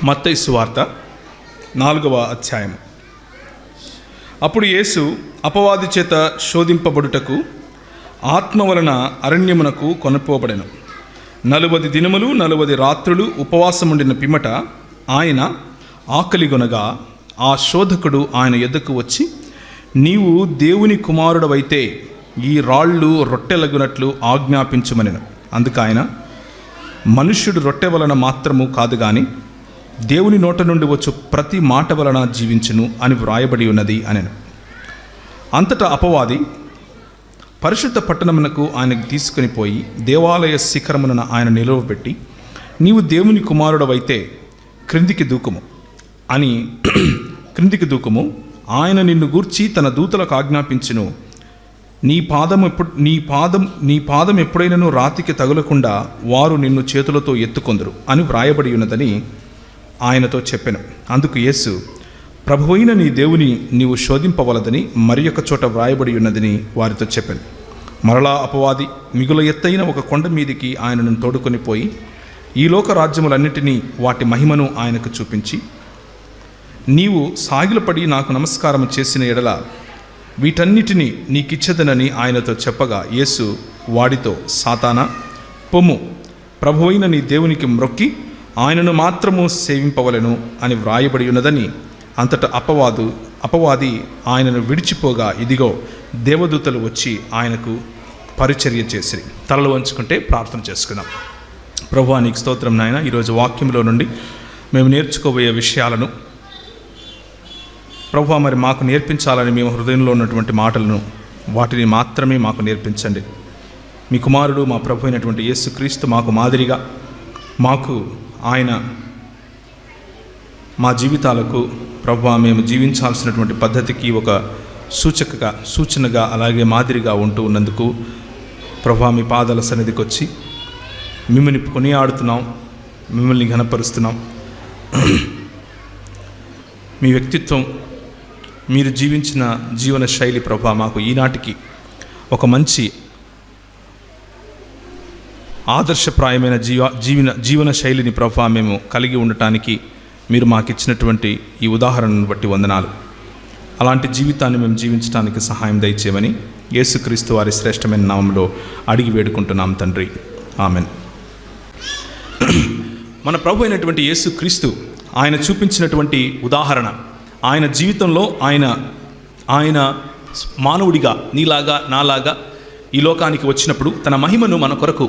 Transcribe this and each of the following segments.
మత్తయి సువార్త 4వ అధ్యాయం. అప్పుడు యేసు అపవాది చేత శోధింపబడుటకు ఆత్మ వలన అరణ్యమునకు కొనుపోబడెను. 40 దినములు 40 రాత్రులు ఉపవాసముండిన పిమ్మట ఆయన ఆకలిగొనగా ఆ శోధకుడు ఆయన యొద్దకు వచ్చి, నీవు దేవుని కుమారుడవైతే ఈ రాళ్ళు రొట్టెలగునట్లు ఆజ్ఞాపించుమనెను. అందుకు ఆయన, మనుష్యుడు రొట్టె వలన మాత్రము కాదు గాని దేవుని నోట నుండి వచ్చు ప్రతి మాట వలన జీవించును అని వ్రాయబడి ఉన్నది అనెను. అంతటా అపవాది పరిశుద్ధ పట్టణమునకు ఆయనకు తీసుకుని పోయి దేవాలయ శిఖరమున ఆయన నిలువబెట్టి, నీవు దేవుని కుమారుడవైతే క్రిందికి దూకుము, ఆయన నిన్ను గూర్చి తన దూతలకు ఆజ్ఞాపించును, నీ పాదం ఎప్పుడైనను రాతికి తగులకుండా వారు నిన్ను చేతులతో ఎత్తుకొందురు అని వ్రాయబడి ఉన్నదని ఆయనతో చెప్పెను. అందుకు యేసు, ప్రభువైన నీ దేవుని నీవు శోధింపవలదని మరి ఒక చోట వ్రాయబడి ఉన్నదని వారితో చెప్పెను. మరలా అపవాది మిగుల ఎత్తైన ఒక కొండ మీదికి ఆయనను తోడుకొని పోయి ఈ లోక రాజ్యములన్నిటినీ వాటి మహిమను ఆయనకు చూపించి, నీవు సాగిలపడి నాకు నమస్కారం చేసిన ఎడల వీటన్నిటినీ నీకిచ్చదనని ఆయనతో చెప్పగా, యేసు వాడితో, సాతానా, పొమ్ము, ప్రభువైన నీ దేవునికి మ్రొక్కి ఆయనను మాత్రము సేవింపవలెను అని వ్రాయబడి ఉన్నదని. అంతటా అపవాది ఆయనను విడిచిపోగా, ఇదిగో దేవదూతలు వచ్చి ఆయనకు పరిచర్య చేసిరి. తలలు వంచుకుంటే ప్రార్థన చేసుకుందాం. ప్రభువా, నీకు స్తోత్రం నాయన. ఈరోజు వాక్యంలో నుండి మేము నేర్చుకోబోయే విషయాలను ప్రభువా మరి మాకు నేర్పించాలని మేము హృదయంలో ఉన్నటువంటి మాటలను వాటిని మాత్రమే మాకు నేర్పించండి. మీ కుమారుడు మా ప్రభు అయినటువంటి యేసుక్రీస్తు మాకు మాదిరిగా, మాకు ఆయన మా జీవితాలకు ప్రభువా మేము జీవించాల్సినటువంటి పద్ధతికి ఒక సూచనగా అలాగే మాదిరిగా ఉంటూ ఉన్నందుకు ప్రభువా మీ పాదాల సన్నిధికి వచ్చి మిమ్మల్ని కొనియాడుతున్నాం, మిమ్మల్ని ఘనపరుస్తున్నాం. మీ వ్యక్తిత్వం, మీరు జీవించిన జీవన శైలి ప్రభువా మాకు ఈనాటికి ఒక మంచి ఆదర్శప్రాయమైన జీవన శైలిని ప్రభువా మేము కలిగి ఉండటానికి మీరు మాకు ఇచ్చినటువంటి ఈ ఉదాహరణను బట్టి వందనాలు. అలాంటి జీవితాన్ని మేము జీవించడానికి సహాయం దయచేయమని యేసుక్రీస్తు వారి శ్రేష్టమైన నామంలో అడిగి వేడుకుంటున్నాం తండ్రి, ఆమెన్. మన ప్రభు అయినటువంటి యేసుక్రీస్తు ఆయన చూపించినటువంటి ఉదాహరణ, ఆయన జీవితంలో ఆయన మానవుడిగా నీలాగా నాలాగా ఈ లోకానికి వచ్చినప్పుడు తన మహిమను మన కొరకు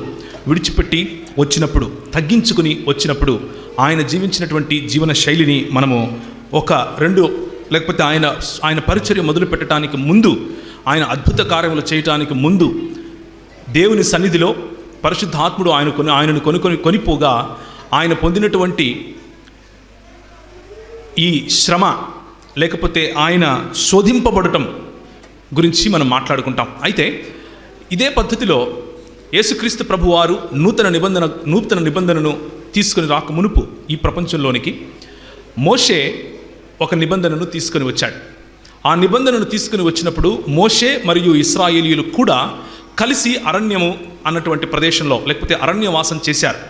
విడిచిపెట్టి వచ్చినప్పుడు, తగ్గించుకుని వచ్చినప్పుడు ఆయన జీవించినటువంటి జీవన శైలిని మనము లేకపోతే ఆయన పరిచర్య మొదలు పెట్టడానికి ముందు, ఆయన అద్భుత కార్యములు చేయటానికి ముందు దేవుని సన్నిధిలో పరిశుద్ధాత్ముడు ఆయనను కొనిపోగా ఆయన పొందినటువంటి ఈ శ్రమ లేకపోతే ఆయన శోధింపబడటం గురించి మనం మాట్లాడుకుంటాం. అయితే ఇదే పద్ధతిలో యేసుక్రీస్తు ప్రభువారు నూతన నిబంధనను తీసుకుని రాక మునుపు ఈ ప్రపంచంలోనికి మోషే ఒక నిబంధనను తీసుకుని వచ్చాడు. ఆ నిబంధనను తీసుకుని వచ్చినప్పుడు మోషే మరియు ఇశ్రాయేలీయులు కూడా కలిసి అరణ్యము అన్నటువంటి ప్రదేశంలో లేకపోతే అరణ్యవాసం చేశారు.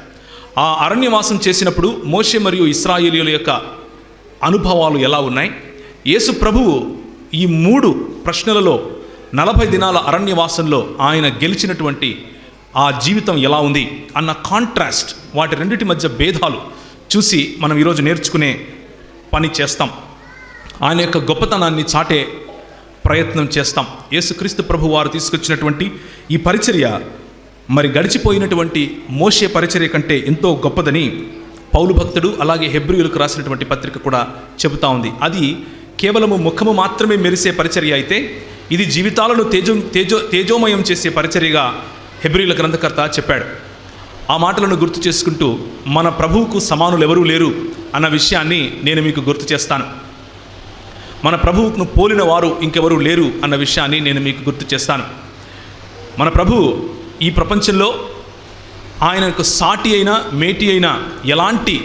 ఆ అరణ్యవాసం చేసినప్పుడు మోషే మరియు ఇశ్రాయేలీయుల యొక్క అనుభవాలు ఎలా ఉన్నాయి, యేసు ప్రభువు ఈ 3 ప్రశ్నలలో 40 దినాల అరణ్యవాసంలో ఆయన గెలిచినటువంటి ఆ జీవితం ఎలా ఉంది అన్న కాంట్రాస్ట్, వాటి రెండిటి మధ్య భేదాలు చూసి మనం ఈరోజు నేర్చుకునే పని చేస్తాం. ఆయన యొక్క గొప్పతనాన్ని చాటే ప్రయత్నం చేస్తాం. యేసుక్రీస్తు ప్రభు వారు తీసుకొచ్చినటువంటి ఈ పరిచర్య మరి గడిచిపోయినటువంటి మోషే పరిచర్య కంటే ఎంతో గొప్పదని పౌలు భక్తుడు అలాగే హెబ్రీయులకు రాసినటువంటి పత్రిక కూడా చెబుతా ఉంది. అది కేవలము ముఖము మాత్రమే మెరిసే పరిచర్య అయితే, ఇది జీవితాలను తేజోమయం చేసే పరిచర్యగా హెబ్రీయుల గ్రంథకర్త చెప్పాడు. ఆ మాటలను గుర్తు చేసుకుంటూ మన ప్రభువుకు సమానులు ఎవరూ లేరు అన్న విషయాన్ని నేను మీకు గుర్తు చేస్తాను. మన ప్రభువును పోలిన వారు ఇంకెవరూ లేరు అన్న విషయాన్ని నేను మీకు గుర్తు చేస్తాను. మన ప్రభువు ఈ ప్రపంచంలో ఆయనకు సాటి అయినా మేటి అయినా ఎలాంటి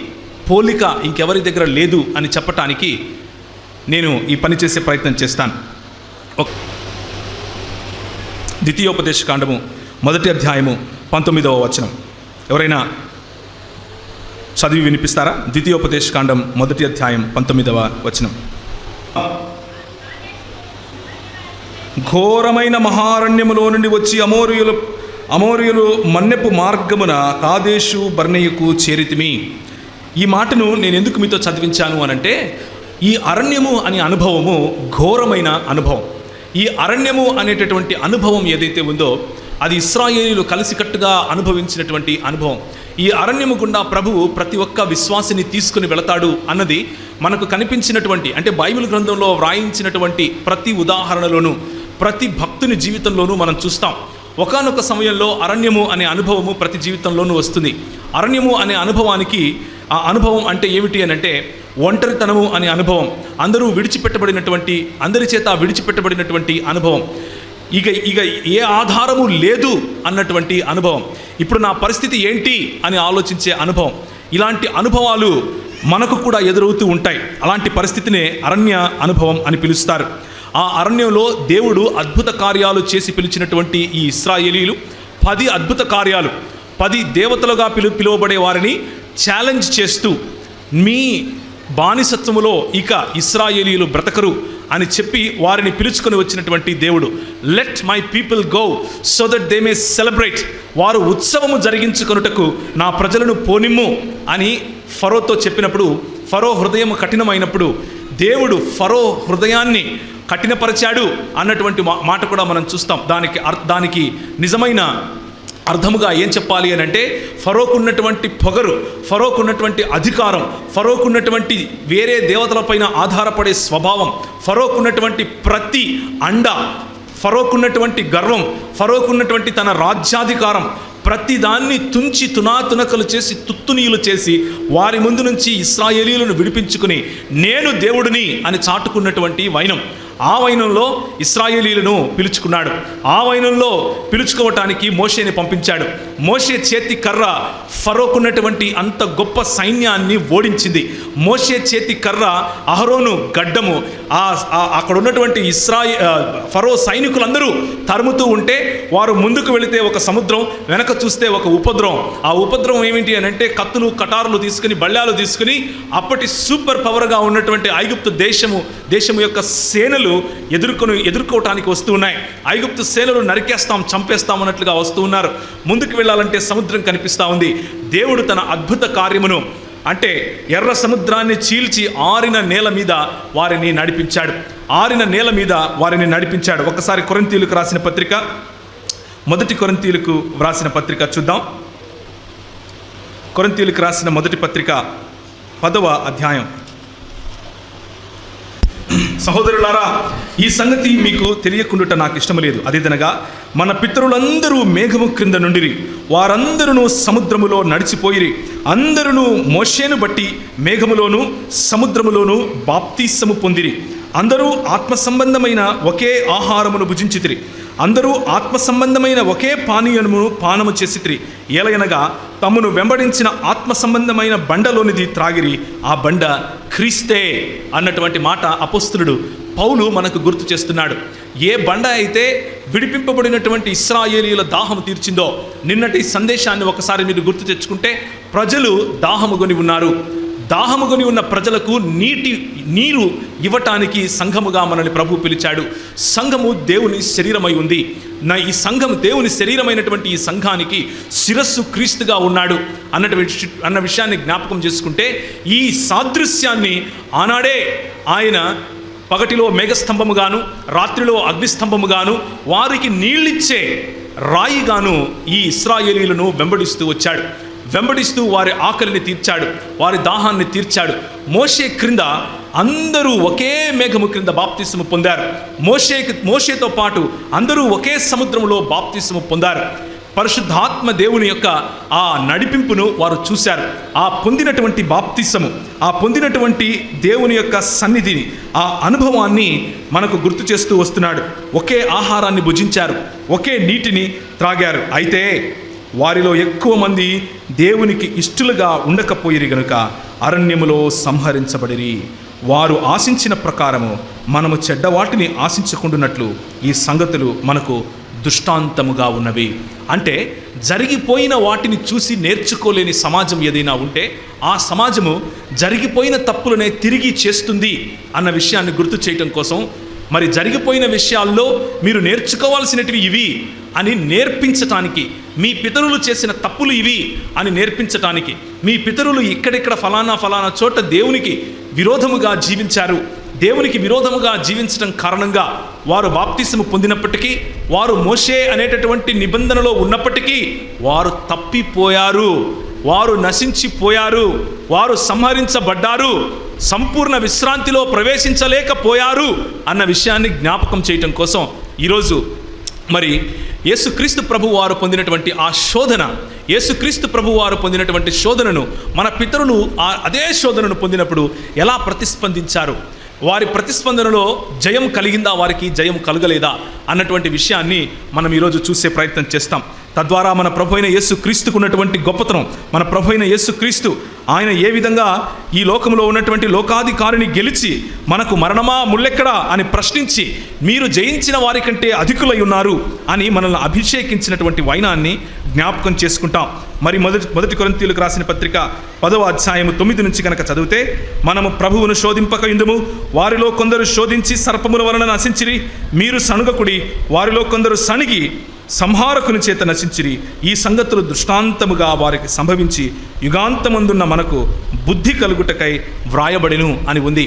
పోలిక ఇంకెవరి దగ్గర లేదు అని చెప్పటానికి నేను ఈ పని చేసే ప్రయత్నం చేస్తాను. ద్వితీయోపదేశకాండము 1వ అధ్యాయము 19వ వచనం ఎవరైనా చదివి వినిపిస్తారా? ద్వితీయోపదేశకాండం 1వ అధ్యాయం 19వ వచనం. ఘోరమైన మహారణ్యములో నుండి వచ్చి అమోరీయులు మన్నెపు మార్గమున కాదేశు బర్నేయుకు చేరితిమి. ఈ మాటను నేను ఎందుకు మీతో చదివించాను అనంటే, ఈ అరణ్యము అనే అనుభవము ఘోరమైన అనుభవం. ఈ అరణ్యము అనేటటువంటి అనుభవం ఏదైతే ఉందో అది ఇశ్రాయేలీయులు కలిసికట్టుగా అనుభవించినటువంటి అనుభవం. ఈ అరణ్యము గుండా ప్రభువు ప్రతి ఒక్క విశ్వాసిని తీసుకుని వెళతాడు అన్నది మనకు కనిపించినటువంటి, అంటే బైబిల్ గ్రంథంలో వ్రాయించినటువంటి ప్రతి ఉదాహరణలోనూ ప్రతి భక్తుని జీవితంలోనూ మనం చూస్తాం. ఒకానొక సమయంలో అరణ్యము అనే అనుభవము ప్రతి జీవితంలోనూ వస్తుంది. అరణ్యము అనే అనుభవానికి, ఆ అనుభవం అంటే ఏమిటి అని అంటే ఒంటరితనము అనే అనుభవం, అందరి చేత విడిచిపెట్టబడినటువంటి అనుభవం, ఇక ఏ ఆధారము లేదు అన్నటువంటి అనుభవం, ఇప్పుడు నా పరిస్థితి ఏంటి అని ఆలోచించే అనుభవం. ఇలాంటి అనుభవాలు మనకు కూడా ఎదురవుతూ ఉంటాయి. అలాంటి పరిస్థితినే అరణ్య అనుభవం అని పిలుస్తారు. ఆ అరణ్యంలో దేవుడు అద్భుత కార్యాలు చేసి పిలిచినటువంటి ఈ ఇశ్రాయేలీయులు 10 అద్భుత కార్యాలు, 10 దేవతలుగా పిలువబడే వారిని ఛాలెంజ్ చేస్తూ, మీ బానిసత్వములో ఇక ఇశ్రాయేలీయులు బ్రతకరు అని చెప్పి వారిని పిలుచుకొని వచ్చినటువంటి దేవుడు. Let my people go so that they may celebrate, వారు ఉత్సవము జరిగించుకొనుటకు నా ప్రజలను పోనిమ్ము అని ఫరోతో చెప్పినప్పుడు, ఫరో హృదయం కఠినమైనప్పుడు దేవుడు ఫరో హృదయాన్ని కఠినపరిచాడు అన్నటువంటి మాట కూడా మనం చూస్తాం. దానికి నిజమైన అర్థముగా ఏం చెప్పాలి అని అంటే, ఫరోకున్నటువంటి పొగరు, ఫరోకున్నటువంటి అధికారం, ఫరోకున్నటువంటి వేరే దేవతలపైన ఆధారపడే స్వభావం, ఫరోకున్నటువంటి ప్రతి అండ, ఫరోకున్నటువంటి గర్వం, ఫరోకున్నటువంటి తన రాజ్యాధికారం, ప్రతిదాన్ని తుంచి తునాతునకలు చేసి తుత్తునీయులు చేసి వారి ముందు నుంచి ఇశ్రాయేలీయులను విడిపించుకుని నేను దేవుడిని అని చాటుకున్నటువంటి వైనం. ఆ వైనంలో ఇశ్రాయేలీయులను పిలుచుకున్నాడు. ఆ వైనంలో పిలుచుకోవటానికి మోషేని పంపించాడు. మోషే చేతి కర్ర ఫరోకున్నటువంటి అంత గొప్ప సైన్యాన్ని ఓడించింది. మోషే చేతి కర్ర అహరోను గడ్డము. అక్కడ ఉన్నటువంటి ఫరో సైనికులందరూ తరుముతూ ఉంటే వారు ముందుకు వెళితే ఒక సముద్రం, వెనక చూస్తే ఒక ఉపద్రవం. ఆ ఉపద్రవం ఏమిటి అని అంటే కత్తులు కటారులు తీసుకుని, బళ్ళాలు తీసుకుని అప్పటి సూపర్ పవర్గా ఉన్నటువంటి ఐగుప్తు దేశము యొక్క సేనలు ఎదుర్కోవటానికి వస్తూ ఉన్నాయి. ఐగుప్తు సేనలు నరికేస్తాం, చంపేస్తాం అన్నట్లుగా వస్తూ ఉన్నారు. ముందుకు వెళ్ళాలంటే సముద్రం కనిపిస్తూ ఉంది. దేవుడు తన అద్భుత కార్యమును, అంటే ఎర్ర సముద్రాన్ని చీల్చి ఆరిన నేల మీద వారిని నడిపించాడు. ఒకసారి కొరింథీయులకు రాసిన పత్రిక, 1 కొరింథీయులకు వ్రాసిన పత్రిక చూద్దాం. కొరింథీయులకు రాసిన 1 పత్రిక 10వ అధ్యాయం. సహోదరులారా, ఈ సంగతి మీకు తెలియకుండా నాకు ఇష్టం లేదు. అదేదనగా మన పితరులందరూ మేఘము క్రింద నుండిరి, వారందరూ సముద్రములో నడిచిపోయిరి, అందరూ మోషేను బట్టి మేఘములోను సముద్రములోను బాప్తిసము పొందిరి. అందరూ ఆత్మ సంబంధమైన ఒకే ఆహారమును భుజించితిరి, అందరూ ఆత్మ సంబంధమైన ఒకే పానీయమును పానము చేసితిరి. ఏలయనగా తమను వెంబడించిన ఆత్మ సంబంధమైన బండలోనిది త్రాగిరి, ఆ బండ క్రీస్తే అన్నటువంటి మాట అపోస్తలుడు పౌలు మనకు గుర్తు చేస్తున్నాడు. ఏ బండ అయితే విడిపింపబడినటువంటి ఇశ్రాయేలీయుల దాహము తీర్చిందో, నిన్నటి సందేశాన్ని ఒకసారి మీరు గుర్తు తెచ్చుకుంటే, ప్రజలు దాహముగొని ఉన్నారు. దాహముగొని ఉన్న ప్రజలకు నీరు ఇవ్వటానికి సంఘముగా మనల్ని ప్రభు పిలిచాడు. సంఘము దేవుని శరీరమై ఉంది. ఈ సంఘం దేవుని శరీరమైనటువంటి ఈ సంఘానికి శిరస్సు క్రీస్తుగా ఉన్నాడు అన్న విషయాన్ని జ్ఞాపకం చేసుకుంటే, ఈ సాదృశ్యాన్ని ఆనాడే ఆయన పగటిలో మేఘస్తంభముగాను రాత్రిలో అగ్నిస్తంభముగాను వారికి నీళ్ళిచ్చే రాయిగాను ఈ ఇశ్రాయేలీయులను వెంబడిస్తూ వచ్చాడు. వెంబడిస్తూ వారి ఆకలిని తీర్చాడు, వారి దాహాన్ని తీర్చాడు. మోషే క్రింద అందరూ ఒకే మేఘము క్రింద బాప్తిస్మము పొందారు. మోషేతో పాటు అందరూ ఒకే సముద్రంలో బాప్తిస్మము పొందారు. పరిశుద్ధాత్మ దేవుని యొక్క ఆ నడిపింపును వారు చూశారు. ఆ పొందినటువంటి బాప్తిస్మము, ఆ పొందినటువంటి దేవుని యొక్క సన్నిధిని, ఆ అనుభవాన్ని మనకు గుర్తు చేస్తూ వస్తున్నాడు. ఒకే ఆహారాన్ని భుజించారు, ఒకే నీటిని త్రాగారు. అయితే వారిలో ఎక్కువ మంది దేవునికి ఇష్టలుగా ఉండకపోయిరి గనుక అరణ్యములో సంహరించబడిరి. వారు ఆశించిన ప్రకారము మనము చెడ్డవాటిని ఆశించకుండానట్లు ఈ సంగతులు మనకు దృష్టాంతముగా ఉన్నవి. అంటే జరిగిపోయిన వాటిని చూసి నేర్చుకోలేని సమాజం ఏదైనా ఉంటే ఆ సమాజము జరిగిపోయిన తప్పులనే తిరిగి చేస్తుంది అన్న విషయాన్ని గుర్తు చేయటం కోసం, మరి జరిగిపోయిన విషయాల్లో మీరు నేర్చుకోవాల్సినవి ఇవి అని నేర్పించటానికి, మీ పితరులు చేసిన తప్పులు ఇవి అని నేర్పించటానికి, మీ పితరులు ఇక్కడిక్కడ ఫలానా చోట దేవునికి విరోధముగా జీవించారు, దేవునికి విరోధముగా జీవించడం కారణంగా వారు బాప్తిసము పొందినప్పటికీ, వారు మోషే అనేటటువంటి నిబంధనలో ఉన్నప్పటికీ వారు తప్పిపోయారు, వారు నశించిపోయారు, వారు సంహరించబడ్డారు, సంపూర్ణ విశ్రాంతిలో ప్రవేశించలేకపోయారు అన్న విషయాన్ని జ్ఞాపకం చేయటం కోసం ఈరోజు మరి యేసుక్రీస్తు ప్రభు వారు పొందినటువంటి ఆ శోధన, యేసుక్రీస్తు ప్రభు వారు పొందినటువంటి శోధనను మన పితరులు అదే శోధనను పొందినప్పుడు ఎలా ప్రతిస్పందించారు, వారి ప్రతిస్పందనలో జయం కలిగిందా, వారికి జయం కలగలేదా అన్నటువంటి విషయాన్ని మనం ఈరోజు చూసే ప్రయత్నం చేస్తాం. తద్వారా మన ప్రభు అయిన యేసుక్రీస్తుకు ఉన్నటువంటి గొప్పతనం, మన ప్రభు అయిన యేసుక్రీస్తు ఆయన ఏ విధంగా ఈ లోకంలో ఉన్నటువంటి లోకాధికారిని గెలిచి మనకు మరణమా ముల్లెక్కడా అని ప్రశ్నించి మీరు జయించిన వారి కంటే అధికులై ఉన్నారు అని మనల్ని అభిషేకించినటువంటి వైనాన్ని జ్ఞాపకం చేసుకుంటాం. మరి మొదటి కొరింథీయులకు రాసిన పత్రిక 10వ అధ్యాయం 9 నుంచి కనుక చదివితే, మనము ప్రభువును శోధింపక ఇందుము, వారిలో కొందరు శోధించి సర్పముల వలన నశించిరి, మీరు సనుగకుడి, వారిలో కొందరు సణిగి సంహారకుని చేత నశించిరి, ఈ సంగతులు దృష్టాంతముగా వారికి సంభవించి యుగాంతమందున్న మనకు బుద్ధి కలుగుటకై వ్రాయబడిను అని ఉంది.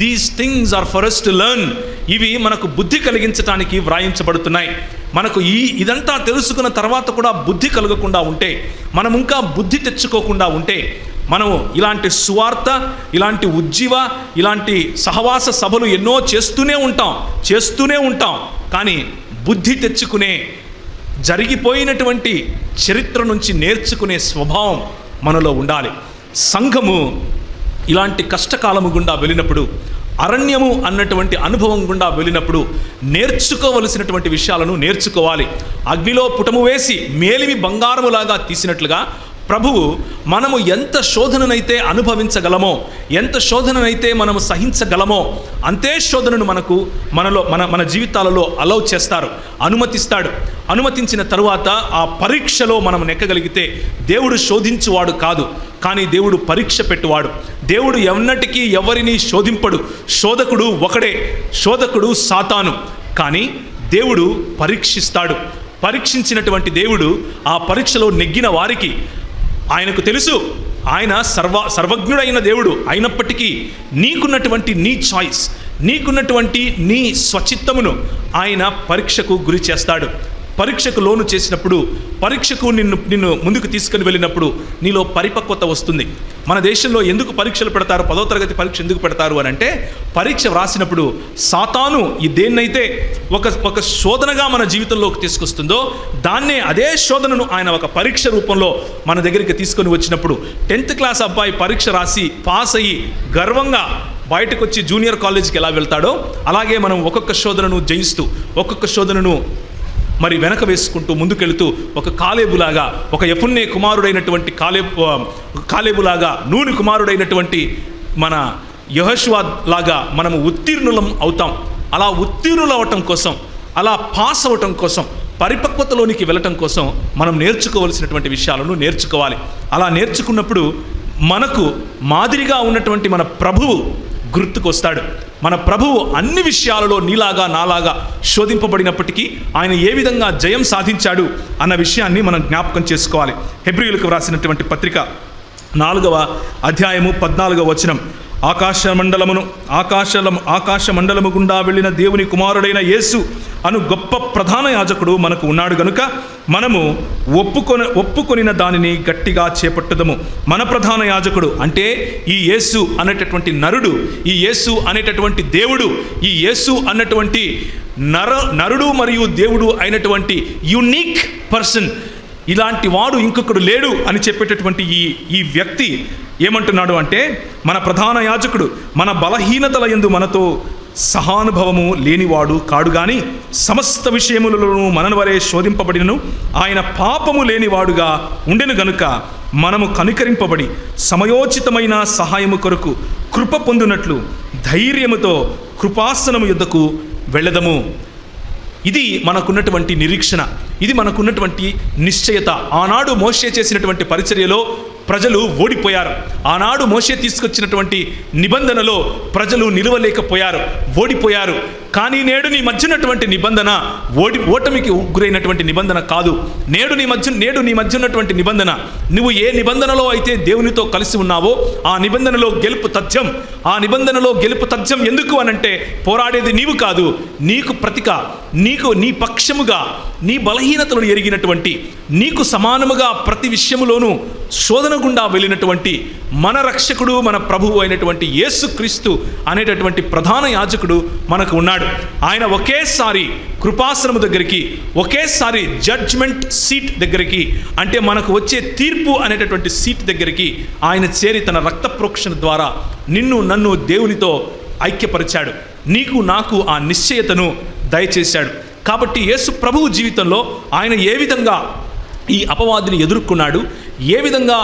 These things are for us to learn. ఇవి మనకు బుద్ధి కలిగించడానికి వ్రాయించబడుతున్నాయి. మనకు ఇదంతా తెలుసుకున్న తర్వాత కూడా బుద్ధి కలగకుండా ఉంటే, మనం ఇంకా బుద్ధి తెచ్చుకోకుండా ఉంటే, మనము ఇలాంటి సువార్త, ఇలాంటి ఉజ్జీవ, ఇలాంటి సహవాస సభలు ఎన్నో చేస్తూనే ఉంటాం కానీ బుద్ధి తెచ్చుకునే, జరిగిపోయినటువంటి చరిత్ర నుంచి నేర్చుకునే స్వభావం మనలో ఉండాలి. సంఘము ఇలాంటి కష్టకాలము గుండా వెళ్ళినప్పుడు, అరణ్యము అన్నటువంటి అనుభవం గుండా వెళ్ళినప్పుడు నేర్చుకోవలసినటువంటి విషయాలను నేర్చుకోవాలి. అగ్నిలో పుటము వేసి మేలిమి బంగారములాగా తీసినట్లుగా ప్రభువు మనము ఎంత శోధననైతే అనుభవించగలమో, ఎంత శోధననైతే మనము సహించగలమో అంతే శోధనను మన జీవితాలలో అలౌ చేస్తారు, అనుమతిస్తాడు. అనుమతించిన తరువాత ఆ పరీక్షలో మనం నెక్కగలిగితే దేవుడు శోధించువాడు కాదు, కానీ దేవుడు పరీక్ష పెట్టువాడు. దేవుడు ఎన్నటికీ ఎవరిని శోధింపడు. శోధకుడు ఒకడే, శోధకుడు సాతాను. కానీ దేవుడు పరీక్షిస్తాడు. పరీక్షించినటువంటి దేవుడు ఆ పరీక్షలో నెగ్గిన వారికి ఆయనకు తెలుసు, ఆయన సర్వజ్ఞుడైన దేవుడు అయినప్పటికీ నీకున్నటువంటి నీ చాయిస్, నీకున్నటువంటి నీ స్వచిత్తమును ఆయన పరీక్షకు గురి చేస్తాడు. పరీక్షకు లోను చేసినప్పుడు, పరీక్షకు నిన్ను ముందుకు తీసుకుని వెళ్ళినప్పుడు నీలో పరిపక్వత వస్తుంది. మన దేశంలో ఎందుకు పరీక్షలు పెడతారు, 10వ తరగతి పరీక్ష ఎందుకు పెడతారు అని అంటే, పరీక్ష వ్రాసినప్పుడు సాతాను దేన్నైతే ఒక శోధనగా మన జీవితంలోకి తీసుకొస్తుందో దాన్నే, అదే శోధనను ఆయన ఒక పరీక్ష రూపంలో మన దగ్గరికి తీసుకొని వచ్చినప్పుడు, 10th క్లాస్ అబ్బాయి పరీక్ష రాసి పాస్ అయ్యి గర్వంగా బయటకు వచ్చి జూనియర్ కాలేజీకి ఎలా వెళ్తాడో అలాగే మనం ఒక్కొక్క శోధనను జయిస్తూ, ఒక్కొక్క శోధనను మరి వెనక వేసుకుంటూ ముందుకెళ్తూ, ఒక కాలేబులాగా, ఒక యెఫున్నె కుమారుడైనటువంటి కాలేబులాగా, నూని కుమారుడైనటువంటి మన యెహోషువ లాగా మనము ఉత్తీర్ణులం అవుతాం. అలా ఉత్తీర్ణులవటం కోసం, అలా పాస్ అవ్వటం కోసం, పరిపక్వతలోనికి వెళ్ళటం కోసం మనం నేర్చుకోవలసినటువంటి విషయాలను నేర్చుకోవాలి. అలా నేర్చుకున్నప్పుడు మనకు మాదిరిగా ఉన్నటువంటి మన ప్రభువు గుర్తుకొస్తాడు. మన ప్రభువు అన్ని విషయాలలో నీలాగా నాలాగా శోధింపబడినప్పటికీ ఆయన ఏ విధంగా జయం సాధించాడు అన్న విషయాన్ని మనం జ్ఞాపకం చేసుకోవాలి. హెబ్రీయులకు వ్రాసినటువంటి పత్రిక 4వ అధ్యాయము 14వ వచనం, ఆకాశ మండలము గుండా వెళ్ళిన దేవుని కుమారుడైన యేసు అను గొప్ప ప్రధాన యాజకుడు మనకు ఉన్నాడు గనుక మనము ఒప్పుకొనిన దానిని గట్టిగా చేపట్టుదము. మన ప్రధాన యాజకుడు అంటే ఈ యేసు అనేటటువంటి నరుడు, ఈ యేసు అనేటటువంటి దేవుడు, ఈ యేసు అన్నటువంటి నరుడు మరియు దేవుడు అయినటువంటి యునిక్ పర్సన్, ఇలాంటి వాడు ఇంకొకడు లేడు అని చెప్పేటటువంటి ఈ వ్యక్తి ఏమంటున్నాడు అంటే, మన ప్రధాన యాజకుడు మన బలహీనతల యందు మనతో సహానుభవము లేనివాడు కాడు గాని సమస్త విషయములను మనను వలె శోధింపబడినను ఆయన పాపము లేనివాడుగా ఉండెను గనుక మనము కనికరింపబడి సమయోచితమైన సహాయము కొరకు కృప పొందునట్లు ధైర్యముతో కృపాసనము యొద్దకు వెళ్ళదము. ఇది మనకున్నటువంటి నిరీక్షణ, ఇది మనకున్నటువంటి నిశ్చయత. ఆనాడు మోషే చేసినటువంటి పరిచర్యలో ప్రజలు ఓడిపోయారు. ఆనాడు మోషే తీసుకొచ్చినటువంటి నిబంధనలో ప్రజలు నిలవలేకపోయారు, ఓడిపోయారు. కానీ నేడు నీ మధ్య ఉన్నటువంటి నిబంధన ఓటమికి గురైనటువంటి నిబంధన కాదు. నేడు నీ మధ్య ఉన్నటువంటి నిబంధన, నువ్వు ఏ నిబంధనలో అయితే దేవునితో కలిసి ఉన్నావో ఆ నిబంధనలో గెలుపు తథ్యం. ఆ నిబంధనలో గెలుపు తథ్యం ఎందుకు అనంటే, పోరాడేది నీవు కాదు, నీకు ప్రతిగా, నీ పక్షముగా, నీ బలహీనతలను ఎరిగినటువంటి, నీకు సమానముగా ప్రతి విషయములోనూ శోధన గుండా వెళ్ళినటువంటి మన రక్షకుడు, మన ప్రభువు అయినటువంటి యేసుక్రీస్తు అనేటటువంటి ప్రధాన యాజకుడు మనకు ఉన్నాడు. ఆయన ఒకేసారి కృపాసనము దగ్గరికి, ఒకేసారి జడ్జ్మెంట్ సీట్ దగ్గరికి, అంటే మనకు వచ్చే తీర్పు అనేటటువంటి సీట్ దగ్గరికి ఆయన చేరి తన రక్త ప్రోక్షణ ద్వారా నిన్ను నన్ను దేవునితో ఐక్యపరిచాడు. నీకు నాకు ఆ నిశ్చయతను దయచేశాడు. కాబట్టి యేసు ప్రభువు జీవితంలో ఆయన ఏ విధంగా ఈ అపవాదిని ఎదుర్కొన్నాడు, ఏ విధంగా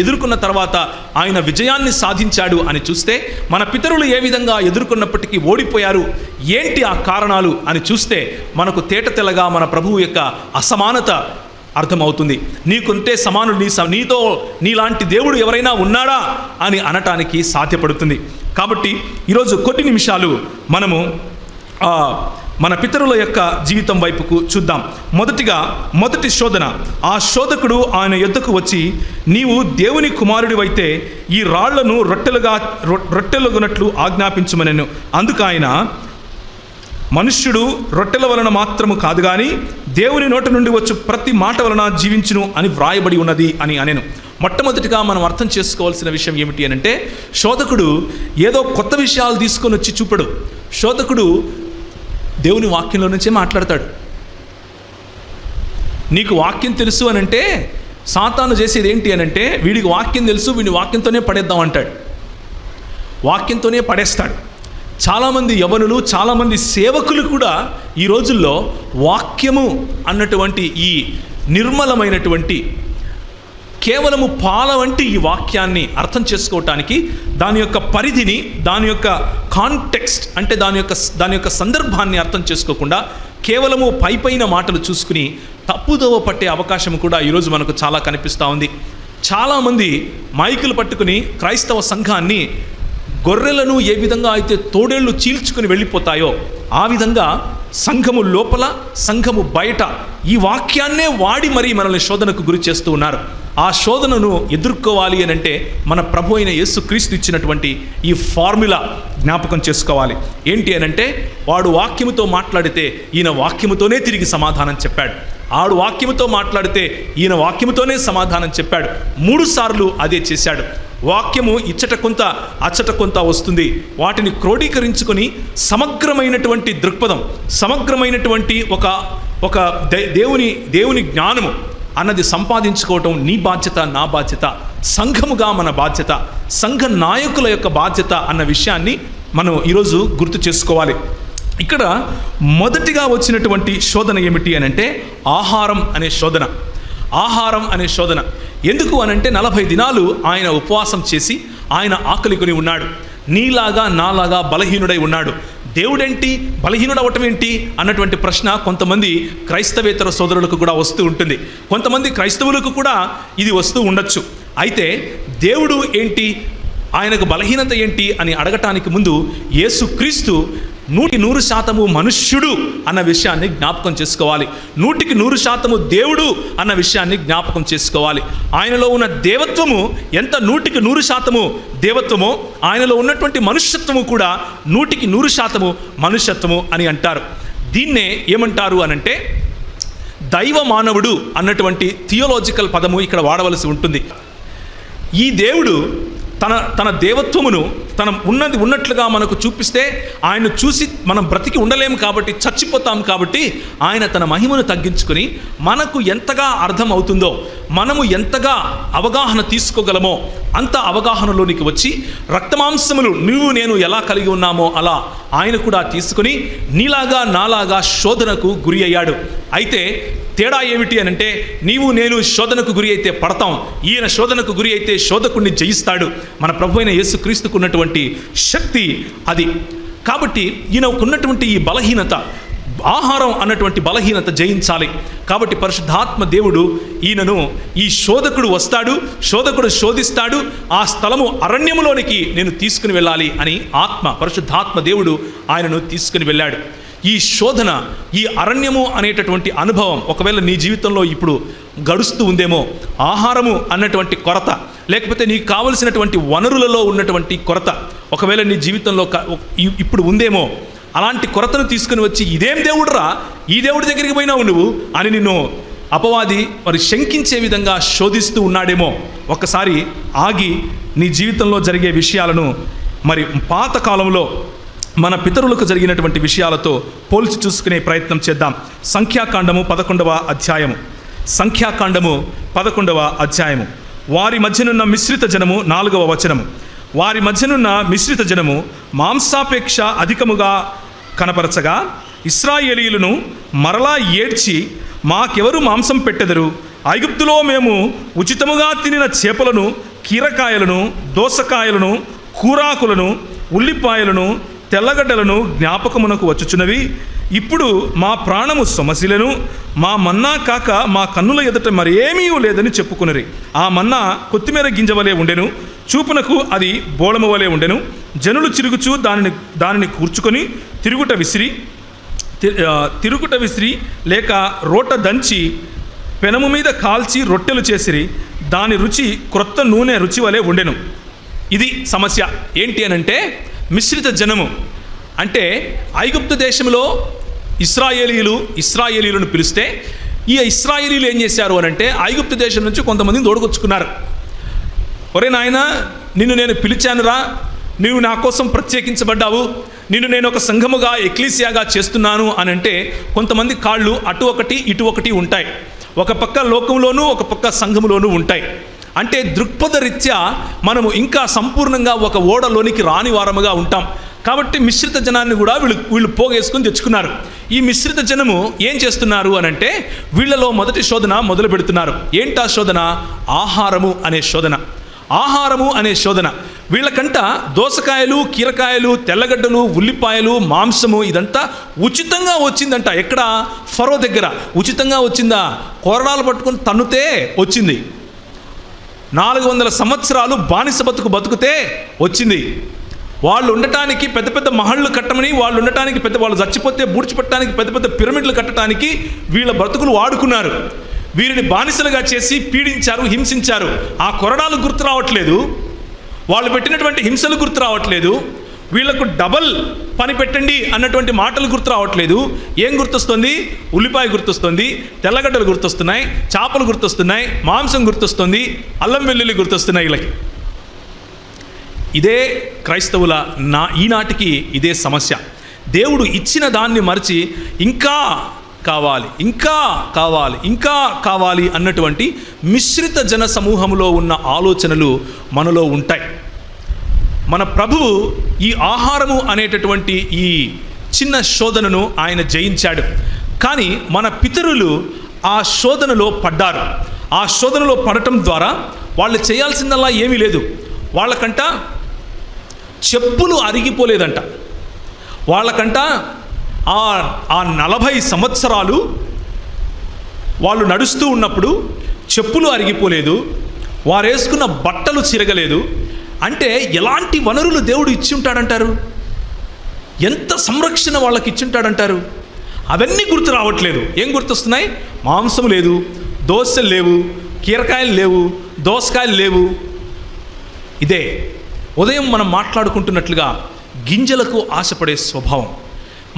ఎదుర్కొన్న తర్వాత ఆయన విజయాన్ని సాధించాడు అని చూస్తే, మన పితరులు ఏ విధంగా ఎదుర్కొన్నప్పటికీ ఓడిపోయారు, ఏంటి ఆ కారణాలు అని చూస్తే మనకు తేటతెల్లగా మన ప్రభువు యొక్క అసమానత అర్థమవుతుంది. నీకుంటే సమానుడు, నీతో నీలాంటి దేవుడు ఎవరైనా ఉన్నాడా అని అనటానికి సాధ్యపడుతుంది. కాబట్టి ఈరోజు కొన్ని నిమిషాలు మనము మన పితరుల యొక్క జీవితం వైపుకు చూద్దాం. మొదటి శోధన. ఆ శోధకుడు ఆయన యొద్దకు వచ్చి, నీవు దేవుని కుమారుడివైతే ఈ రాళ్లను రొట్టెలుగునట్లు ఆజ్ఞాపించుమనెను. అందుకు ఆయన, మనుష్యుడు రొట్టెల వలన మాత్రము కాదు కానీ దేవుని నోటి నుండి వచ్చు ప్రతి మాట వలన జీవించును అని వ్రాయబడి ఉన్నది అని అనెను. మొట్టమొదటిగా మనం అర్థం చేసుకోవాల్సిన విషయం ఏమిటి అనంటే, శోధకుడు ఏదో కొత్త విషయాలు తీసుకొని వచ్చి చూపడు. శోధకుడు దేవుని వాక్యంలో నుంచే మాట్లాడతాడు. నీకు వాక్యం తెలుసు అనంటే, సాతాను చేసేది ఏంటి అనంటే, వీడికి వాక్యం తెలుసు, వీడిని వాక్యంతోనే పడేద్దాం అంటాడు, వాక్యంతోనే పడేస్తాడు. చాలామంది యవనులు, చాలామంది సేవకులు కూడా ఈ రోజుల్లో వాక్యము అన్నటువంటి ఈ నిర్మలమైనటువంటి కేవలము పాల వంటి ఈ వాక్యాన్ని అర్థం చేసుకోవటానికి, దాని యొక్క పరిధిని, దాని యొక్క కాంటెక్స్ట్ అంటే దాని యొక్క సందర్భాన్ని అర్థం చేసుకోకుండా కేవలము పైపైన మాటలు చూసుకుని తప్పుదోవ పట్టే అవకాశం కూడా ఈరోజు మనకు చాలా కనిపిస్తూ ఉంది. చాలామంది మైకులు పట్టుకుని క్రైస్తవ సంఘాన్ని గొర్రెలను ఏ విధంగా అయితే తోడేళ్లు చీల్చుకుని వెళ్ళిపోతాయో ఆ విధంగా సంఘము లోపల, సంఘము బయట ఈ వాక్యాన్నే వాడి మరీ మనల్ని శోధనకు గురి చేస్తూ ఉన్నారు. ఆ శోధనను ఎదుర్కోవాలి అని అంటే మన ప్రభు అయిన యేసుక్రీస్తు ఇచ్చినటువంటి ఈ ఫార్ములా జ్ఞాపకం చేసుకోవాలి. ఏంటి అనంటే, వాడు వాక్యముతో మాట్లాడితే ఈయన వాక్యముతోనే తిరిగి సమాధానం చెప్పాడు. ఆడు వాక్యముతో మాట్లాడితే ఈయన వాక్యముతోనే సమాధానం చెప్పాడు. 3 సార్లు అదే చేశాడు. వాక్యము ఇచ్చట కొంత అచ్చట కొంత వస్తుంది. వాటిని క్రోడీకరించుకొని సమగ్రమైనటువంటి దృక్పథం, సమగ్రమైనటువంటి ఒక దేవుని జ్ఞానము అన్నది సంపాదించుకోవటం నీ బాధ్యత, నా బాధ్యత, సంఘముగా మన బాధ్యత, సంఘ నాయకుల యొక్క బాధ్యత అన్న విషయాన్ని మనం ఈరోజు గుర్తు చేసుకోవాలి. ఇక్కడ మొదటిగా వచ్చినటువంటి శోధన ఏమిటి అనంటే, ఆహారం అనే శోధన. ఆహారం అనే శోధన ఎందుకు అనంటే, 40 దినాలు ఆయన ఉపవాసం చేసి ఆయన ఆకలి కొని ఉన్నాడు. నీలాగా నాలాగా బలహీనుడై ఉన్నాడు. దేవుడేంటి, బలహీనుడు అవటం ఏంటి అన్నటువంటి ప్రశ్న కొంతమంది క్రైస్తవేతర సోదరులకు కూడా వస్తూ ఉంటుంది. కొంతమంది క్రైస్తవులకు కూడా ఇది వస్తూ ఉండొచ్చు. అయితే దేవుడు ఏంటి, ఆయనకు బలహీనత ఏంటి అని అడగటానికి ముందు యేసుక్రీస్తు 100% మనుష్యుడు అన్న విషయాన్ని జ్ఞాపకం చేసుకోవాలి. 100% దేవుడు అన్న విషయాన్ని జ్ఞాపకం చేసుకోవాలి. ఆయనలో ఉన్న దేవత్వము ఎంత 100% దేవత్వమో, ఆయనలో ఉన్నటువంటి మనుష్యత్వము కూడా 100% మనుష్యత్వము అని అంటారు. దీన్నే ఏమంటారు అనంటే, దైవ మానవుడు అన్నటువంటి థియోలాజికల్ పదము ఇక్కడ వాడవలసి ఉంటుంది. ఈ దేవుడు తన దేవత్వమును ఉన్నట్లుగా మనకు చూపిస్తే, ఆయన చూసి మనం బ్రతికి ఉండలేము కాబట్టి, చచ్చిపోతాం కాబట్టి, ఆయన తన మహిమను తగ్గించుకొని మనకు ఎంతగా అర్థం అవుతుందో, మనము ఎంతగా అవగాహన తీసుకోగలమో అంత అవగాహనలోనికి వచ్చి, రక్తమాంసములు నువ్వు నేను ఎలా కలిగి ఉన్నామో అలా ఆయన కూడా తీసుకుని నీలాగా నాలాగా శోధనకు గురి అయ్యాడు. అయితే తేడా ఏమిటి అనంటే, నీవు నేను శోధనకు గురి అయితే పడతాం, ఈయన శోధనకు గురి అయితే శోధకుడిని జయిస్తాడు. మన ప్రభు అయిన యేసుక్రీస్తుకు ఉన్నటువంటి శక్తి అది. కాబట్టి ఈయనకున్నటువంటి ఈ బలహీనత, ఆహారం అన్నటువంటి బలహీనత జయించాలి. కాబట్టి పరిశుద్ధాత్మ దేవుడు ఈయనను, ఈ శోధకుడు వస్తాడు, శోధకుడు శోధిస్తాడు, ఆ స్థలము అరణ్యములోనికి నేను తీసుకుని వెళ్ళాలి అని పరిశుద్ధాత్మ దేవుడు ఆయనను తీసుకుని వెళ్ళాడు. ఈ శోధన, ఈ అరణ్యము అనేటటువంటి అనుభవం ఒకవేళ నీ జీవితంలో ఇప్పుడు గడుస్తూ ఉందేమో, ఆహారము అన్నటువంటి కొరత, లేకపోతే నీకు కావలసినటువంటి వనరులలో ఉన్నటువంటి కొరత ఒకవేళ నీ జీవితంలో ఇప్పుడు ఉందేమో, అలాంటి కొరతను తీసుకుని వచ్చి ఇదేం దేవుడురా, ఈ దేవుడి దగ్గరికి పోయినావు నువ్వు అని నిన్ను అపవాది శంకించే విధంగా శోధిస్తూ ఉన్నాడేమో. ఒక్కసారి ఆగి నీ జీవితంలో జరిగే విషయాలను పాతకాలంలో మన పితరులకు జరిగినటువంటి విషయాలతో పోల్చి చూసుకునే ప్రయత్నం చేద్దాం. సంఖ్యాకాండము 11వ అధ్యాయము. సంఖ్యాకాండము 11వ అధ్యాయము. వారి మధ్యనున్న మిశ్రిత జనము 4వ వచనము. వారి మధ్యనున్న మిశ్రిత జనము మాంసాపేక్ష అధికముగా కనపరచగా ఇశ్రాయేలీయులను మరలా ఏడ్చి, మాకెవరు మాంసం పెట్టెదరు? ఐగుప్తులో మేము ఉచితముగా తినిన చేపలను, కీరకాయలను, దోసకాయలను, కూరాకులను, ఉల్లిపాయలను, తెల్లగడ్డలను జ్ఞాపకమునకు వచ్చుచున్నవి. ఇప్పుడు మా ప్రాణము సొమసిలను, మా మన్నా కాక మా కన్నుల ఎదుట మరేమీ లేదని చెప్పుకునిరి. ఆ మన్నా కొత్తిమీర గింజవలే ఉండెను, చూపునకు అది బోళము వలె ఉండెను. జనులు చిరుగుచు దానిని కూర్చుకొని తిరుగుట విసిరి లేక రోట దంచి పెనము మీద కాల్చి రొట్టెలు చేసిరి. దాని రుచి క్రొత్త నూనె రుచి వలె ఉండెను. ఇది సమస్య. ఏంటి అనంటే, మిశ్రిత జనము అంటే ఐగుప్తు దేశంలో ఇశ్రాయేలీయులను పిలిస్తే ఈ ఇశ్రాయేలీయులు ఏం చేశారు అనంటే, ఐగుప్తు దేశం నుంచి కొంతమందిని తోడుకొచ్చుకున్నారు. ఒరే నాయన, నిన్ను నేను పిలిచానురా, నీవు నా కోసం ప్రత్యేకించబడ్డావు, నిన్ను నేను ఒక సంఘముగా, ఎక్లీసియాగా చేస్తున్నాను అని అంటే కొంతమంది కాళ్ళు అటు ఒకటి ఇటు ఒకటి ఉంటాయి. ఒక పక్క లోకంలోనూ ఒక పక్క సంఘములోనూ ఉంటాయి. అంటే దృక్పథ రీత్యా మనము ఇంకా సంపూర్ణంగా ఒక ఓడలోనికి రాని వారముగా ఉంటాం. కాబట్టి మిశ్రిత జనాన్ని కూడా వీళ్ళు పోగేసుకొని తెచ్చుకున్నారు. ఈ మిశ్రిత జనము ఏం చేస్తున్నారు అనంటే, వీళ్ళలో మొదటి శోధన మొదలు పెడుతున్నారు. ఏంటా శోధన? ఆహారము అనే శోధన. ఆహారము అనే శోధన. వీళ్ళకంట దోసకాయలు, కీరకాయలు, తెల్లగడ్డలు, ఉల్లిపాయలు, మాంసము ఇదంతా ఉచితంగా వచ్చిందంట. ఎక్కడ? ఫరో దగ్గర ఉచితంగా వచ్చిందా? కొరడాలు పట్టుకొని తన్నుతే వచ్చింది. 400 సంవత్సరాలు బానిస బతుకుతే వచ్చింది. వాళ్ళు ఉండటానికి పెద్ద పెద్ద మహళ్ళు కట్టమని, వాళ్ళు చచ్చిపోతే బూడ్చిపెట్టడానికి పెద్ద పెద్ద పిరమిడ్లు కట్టడానికి వీళ్ళ బ్రతుకులు వాడుకున్నారు. వీరిని బానిసలుగా చేసి పీడించారు, హింసించారు. ఆ కొరడాలు గుర్తు రావట్లేదు, వాళ్ళు పెట్టినటువంటి హింసలు గుర్తు రావట్లేదు, వీళ్లకు డబల్ పని పెట్టండి అన్నటువంటి మాటలు గుర్తు రావట్లేదు. ఏం గుర్తొస్తుంది? ఉల్లిపాయ గుర్తొస్తుంది, తెల్లగడ్డలు గుర్తొస్తున్నాయి, చేపలు గుర్తొస్తున్నాయి, మాంసం గుర్తొస్తుంది, అల్లం వెల్లుల్లి గుర్తొస్తున్నాయి వీళ్ళకి. ఇదే క్రైస్తవుల ఈనాటికి ఇదే సమస్య. దేవుడు ఇచ్చిన దాన్ని మరిచి ఇంకా కావాలి, ఇంకా కావాలి, ఇంకా కావాలి అన్నటువంటి మిశ్రిత జన సమూహంలో ఉన్న ఆలోచనలు మనలో ఉంటాయి. మన ప్రభువు ఈ ఆహారము అనేటటువంటి ఈ చిన్న శోధనను ఆయన జయించాడు. కానీ మన పితరులు ఆ శోధనలో పడ్డారు. ఆ శోధనలో పడటం ద్వారా వాళ్ళు చేయాల్సిందల్లా ఏమీ లేదు. వాళ్ళకంట చెప్పులు అరిగిపోలేదంట. వాళ్ళకంట ఆ 40 సంవత్సరాలు వాళ్ళు నడుస్తూ ఉన్నప్పుడు చెప్పులు అరిగిపోలేదు, వారు వేసుకున్న బట్టలు చిరగలేదు. అంటే ఎలాంటి వనరులు దేవుడు ఇచ్చి ఉంటాడంటారు? ఎంత సంరక్షణ వాళ్ళకి ఇచ్చి ఉంటాడంటారు? అవన్నీ గుర్తు రావట్లేదు. ఏం గుర్తొస్తున్నాయి? మాంసం లేదు, దోసలు లేవు, కీరకాయలు లేవు, దోసకాయలు లేవు. ఇదే ఉదయం మనం మాట్లాడుకుంటున్నట్లుగా గింజలకు ఆశపడే స్వభావం.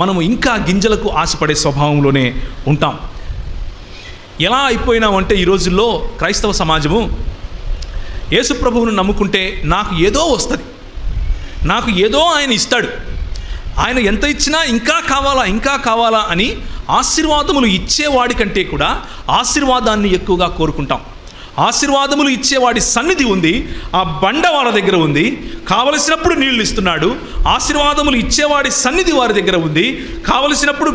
మనము ఇంకా గింజలకు ఆశపడే స్వభావంలోనే ఉంటాం. ఎలా అయిపోయినామంటే ఈ రోజుల్లో క్రైస్తవ సమాజము, యేసు ప్రభువును నమ్ముకుంటే నాకు ఏదో వస్తుంది, నాకు ఏదో ఆయన ఇస్తాడు, ఆయన ఎంత ఇచ్చినా ఇంకా కావాలా, ఇంకా కావాలా అని ఆశీర్వాదములు ఇచ్చేవాడి కంటే కూడా ఆశీర్వాదాన్ని ఎక్కువగా కోరుకుంటాం. ఆశీర్వాదములు ఇచ్చేవాడి సన్నిధి ఉంది, ఆ బండ వాళ్ళ దగ్గర ఉంది, కావలసినప్పుడు నీళ్లు ఇస్తున్నాడు. ఆశీర్వాదములు ఇచ్చేవాడి సన్నిధి వారి దగ్గర ఉంది, కావలసినప్పుడు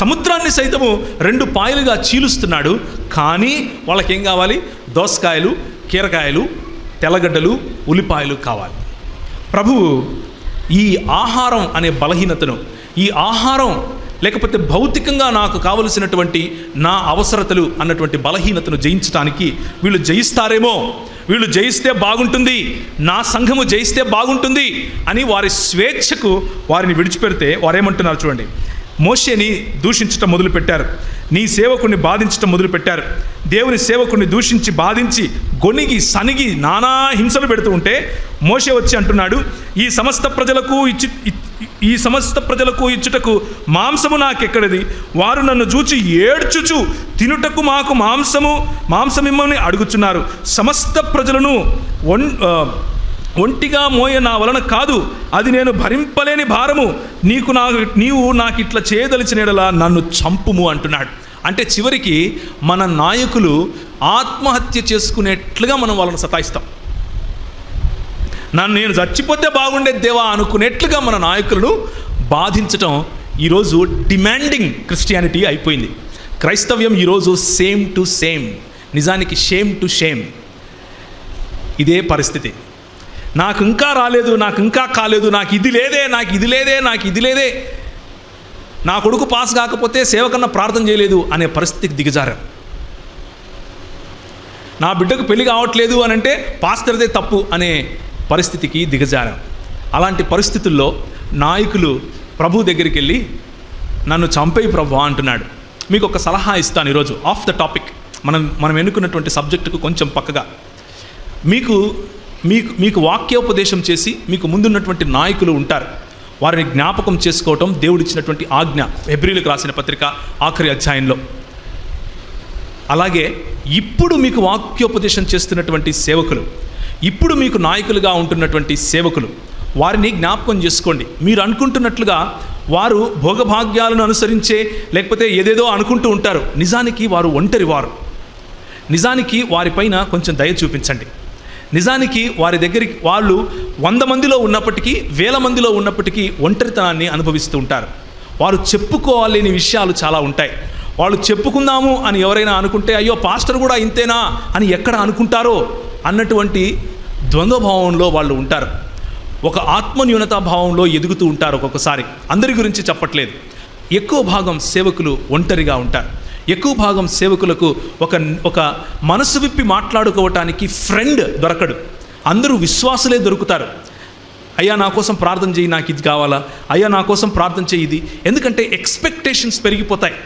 సముద్రాన్ని సైతము 2 పాయలుగా చీలుస్తున్నాడు. కానీ వాళ్ళకేం కావాలి? దోసకాయలు, కీరకాయలు, తెల్లగడ్డలు, ఉల్లిపాయలు కావాలి. ప్రభువు ఈ ఆహారం అనే బలహీనతను, ఈ ఆహారం లేకపోతే భౌతికంగా నాకు కావలసినటువంటి నా అవసరతలు అన్నటువంటి బలహీనతను జయించడానికి వీళ్ళు జయిస్తారేమో, వీళ్ళు జయిస్తే బాగుంటుంది, నా సంఘము జయిస్తే బాగుంటుంది అని వారి స్వేచ్ఛకు వారిని విడిచిపెడితే వారేమంటున్నారు చూడండి. మోషేని దూషించటం మొదలుపెట్టారు, నీ సేవకుడిని బాధించటం మొదలుపెట్టారు. దేవుని సేవకుడిని దూషించి బాధించి గొనిగి సనిగి నానా హింసలు పెడుతూ ఉంటే మోషే వచ్చి అంటున్నాడు, ఈ సమస్త ప్రజలకు ఇచ్చుటకు మాంసము నాకెక్కడిది? వారు నన్ను చూచి ఏడ్చుచు తినుటకు మాకు మాంసమిమ్మని అడుగుచున్నారు. సమస్త ప్రజలను ఒంటిగా మోయ నా వలన కాదు, అది నేను భరింపలేని భారము. నీవు నాకు ఇట్లా చేయదలిచిన యెడల నన్ను చంపుము అంటున్నాడు. అంటే చివరికి మన నాయకులు ఆత్మహత్య చేసుకునేట్లుగా మనం వాళ్ళని సతాయిస్తాం. నేను చచ్చిపోతే బాగుండేది దేవా అనుకునేట్లుగా మన నాయకులను బాధించటం ఈరోజు డిమాండింగ్ క్రిస్టియానిటీ అయిపోయింది. క్రైస్తవ్యం ఈరోజు సేమ్ టు సేమ్, నిజానికి షేమ్ టు షేమ్. ఇదే పరిస్థితి. నాకు ఇంకా రాలేదు, నాకు ఇంకా కాలేదు, నాకు ఇది లేదే, నా కొడుకు పాస్ కాకపోతే సేవకన్నా ప్రార్థన చేయలేదు అనే పరిస్థితికి దిగజారు. నా బిడ్డకు పెళ్లి కావట్లేదు అని అంటే పాస్టర్దే తప్పు అనే పరిస్థితికి దిగజారు. అలాంటి పరిస్థితుల్లో నాయకులు ప్రభు దగ్గరికి వెళ్ళి నన్ను చంపేయి ప్రభు అంటున్నాడు. మీకు ఒక సలహా ఇస్తాను ఈరోజు, ఆఫ్ ద టాపిక్, మనం ఎన్నుకున్నటువంటి సబ్జెక్టుకు కొంచెం పక్కగా. మీకు వాక్యోపదేశం చేసి మీకు ముందున్నటువంటి నాయకులు ఉంటారు, వారిని జ్ఞాపకం చేసుకోవటం దేవుడిచ్చినటువంటి ఆజ్ఞ. హెబ్రీయులకు రాసిన పత్రిక ఆఖరి అధ్యాయంలో. అలాగే ఇప్పుడు మీకు వాక్యోపదేశం చేస్తున్నటువంటి సేవకులు, ఇప్పుడు మీకు నాయకులుగా ఉంటున్నటువంటి సేవకులు, వారిని జ్ఞాపకం చేసుకోండి. మీరు అనుకుంటున్నట్లుగా వారు భోగభాగ్యాలను అనుసరించే లేకపోతే ఏదేదో అనుకుంటూ ఉంటారు. నిజానికి వారు ఒంటరి వారు. నిజానికి వారిపైన కొంచెం దయ చూపించండి. నిజానికి వారి దగ్గరికి వాళ్ళు 100 మందిలో ఉన్నప్పటికీ 1000 మందిలో ఉన్నప్పటికీ ఒంటరితనాన్ని అనుభవిస్తూ ఉంటారు. వారు చెప్పుకోలేని విషయాలు చాలా ఉంటాయి. వాళ్ళు చెప్పుకుందాము అని ఎవరైనా అనుకుంటే అయ్యో పాస్టర్ కూడా ఇంతేనా అని ఎక్కడ అనుకుంటారో అన్నటువంటి ద్వంద్వభావంలో వాళ్ళు ఉంటారు. ఒక ఆత్మన్యూనతా భావంలో ఎదుగుతూ ఉంటారు. ఒక్కొక్కసారి అందరి గురించి చెప్పట్లేదు. ఎక్కువ భాగం సేవకులు ఒంటరిగా ఉంటారు. ఎక్కువ భాగం సేవకులకు ఒక మనసు విప్పి మాట్లాడుకోవటానికి ఫ్రెండ్ దొరకడు. అందరూ విశ్వాసులే దొరుకుతారు. అయ్యా నా కోసం ప్రార్థన చేయి, నాకు ఇది కావాలా, అయ్యా నా కోసం ప్రార్థన చేయి ఇది. ఎందుకంటే ఎక్స్పెక్టేషన్స్ పెరిగిపోతాయి.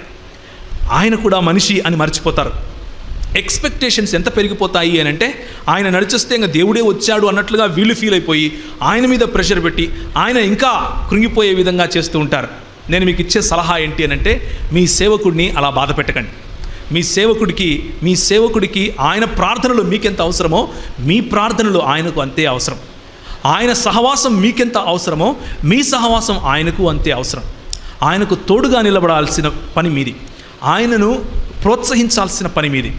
ఆయన కూడా మనిషి అని మర్చిపోతారు. ఎక్స్పెక్టేషన్స్ ఎంత పెరిగిపోతాయి అని అంటే ఆయన నడిచేస్తే ఇంకా దేవుడే వచ్చాడు అన్నట్లుగా వీళ్ళు ఫీల్ అయిపోయి ఆయన మీద ప్రెషర్ పెట్టి ఆయన ఇంకా కృంగిపోయే విధంగా చేస్తూ ఉంటారు. నేను మీకు ఇచ్చే సలహా ఏంటి అని అంటే మీ సేవకుడిని అలా బాధ పెట్టకండి. మీ సేవకుడికి ఆయన ప్రార్థనలు మీకెంత అవసరమో మీ ప్రార్థనలు ఆయనకు అంతే అవసరం. ఆయన సహవాసం మీకెంత అవసరమో మీ సహవాసం ఆయనకు అంతే అవసరం. ఆయనకు తోడుగా నిలబడాల్సిన పని మీది. ఆయనను ప్రోత్సహించాల్సిన పని మీది.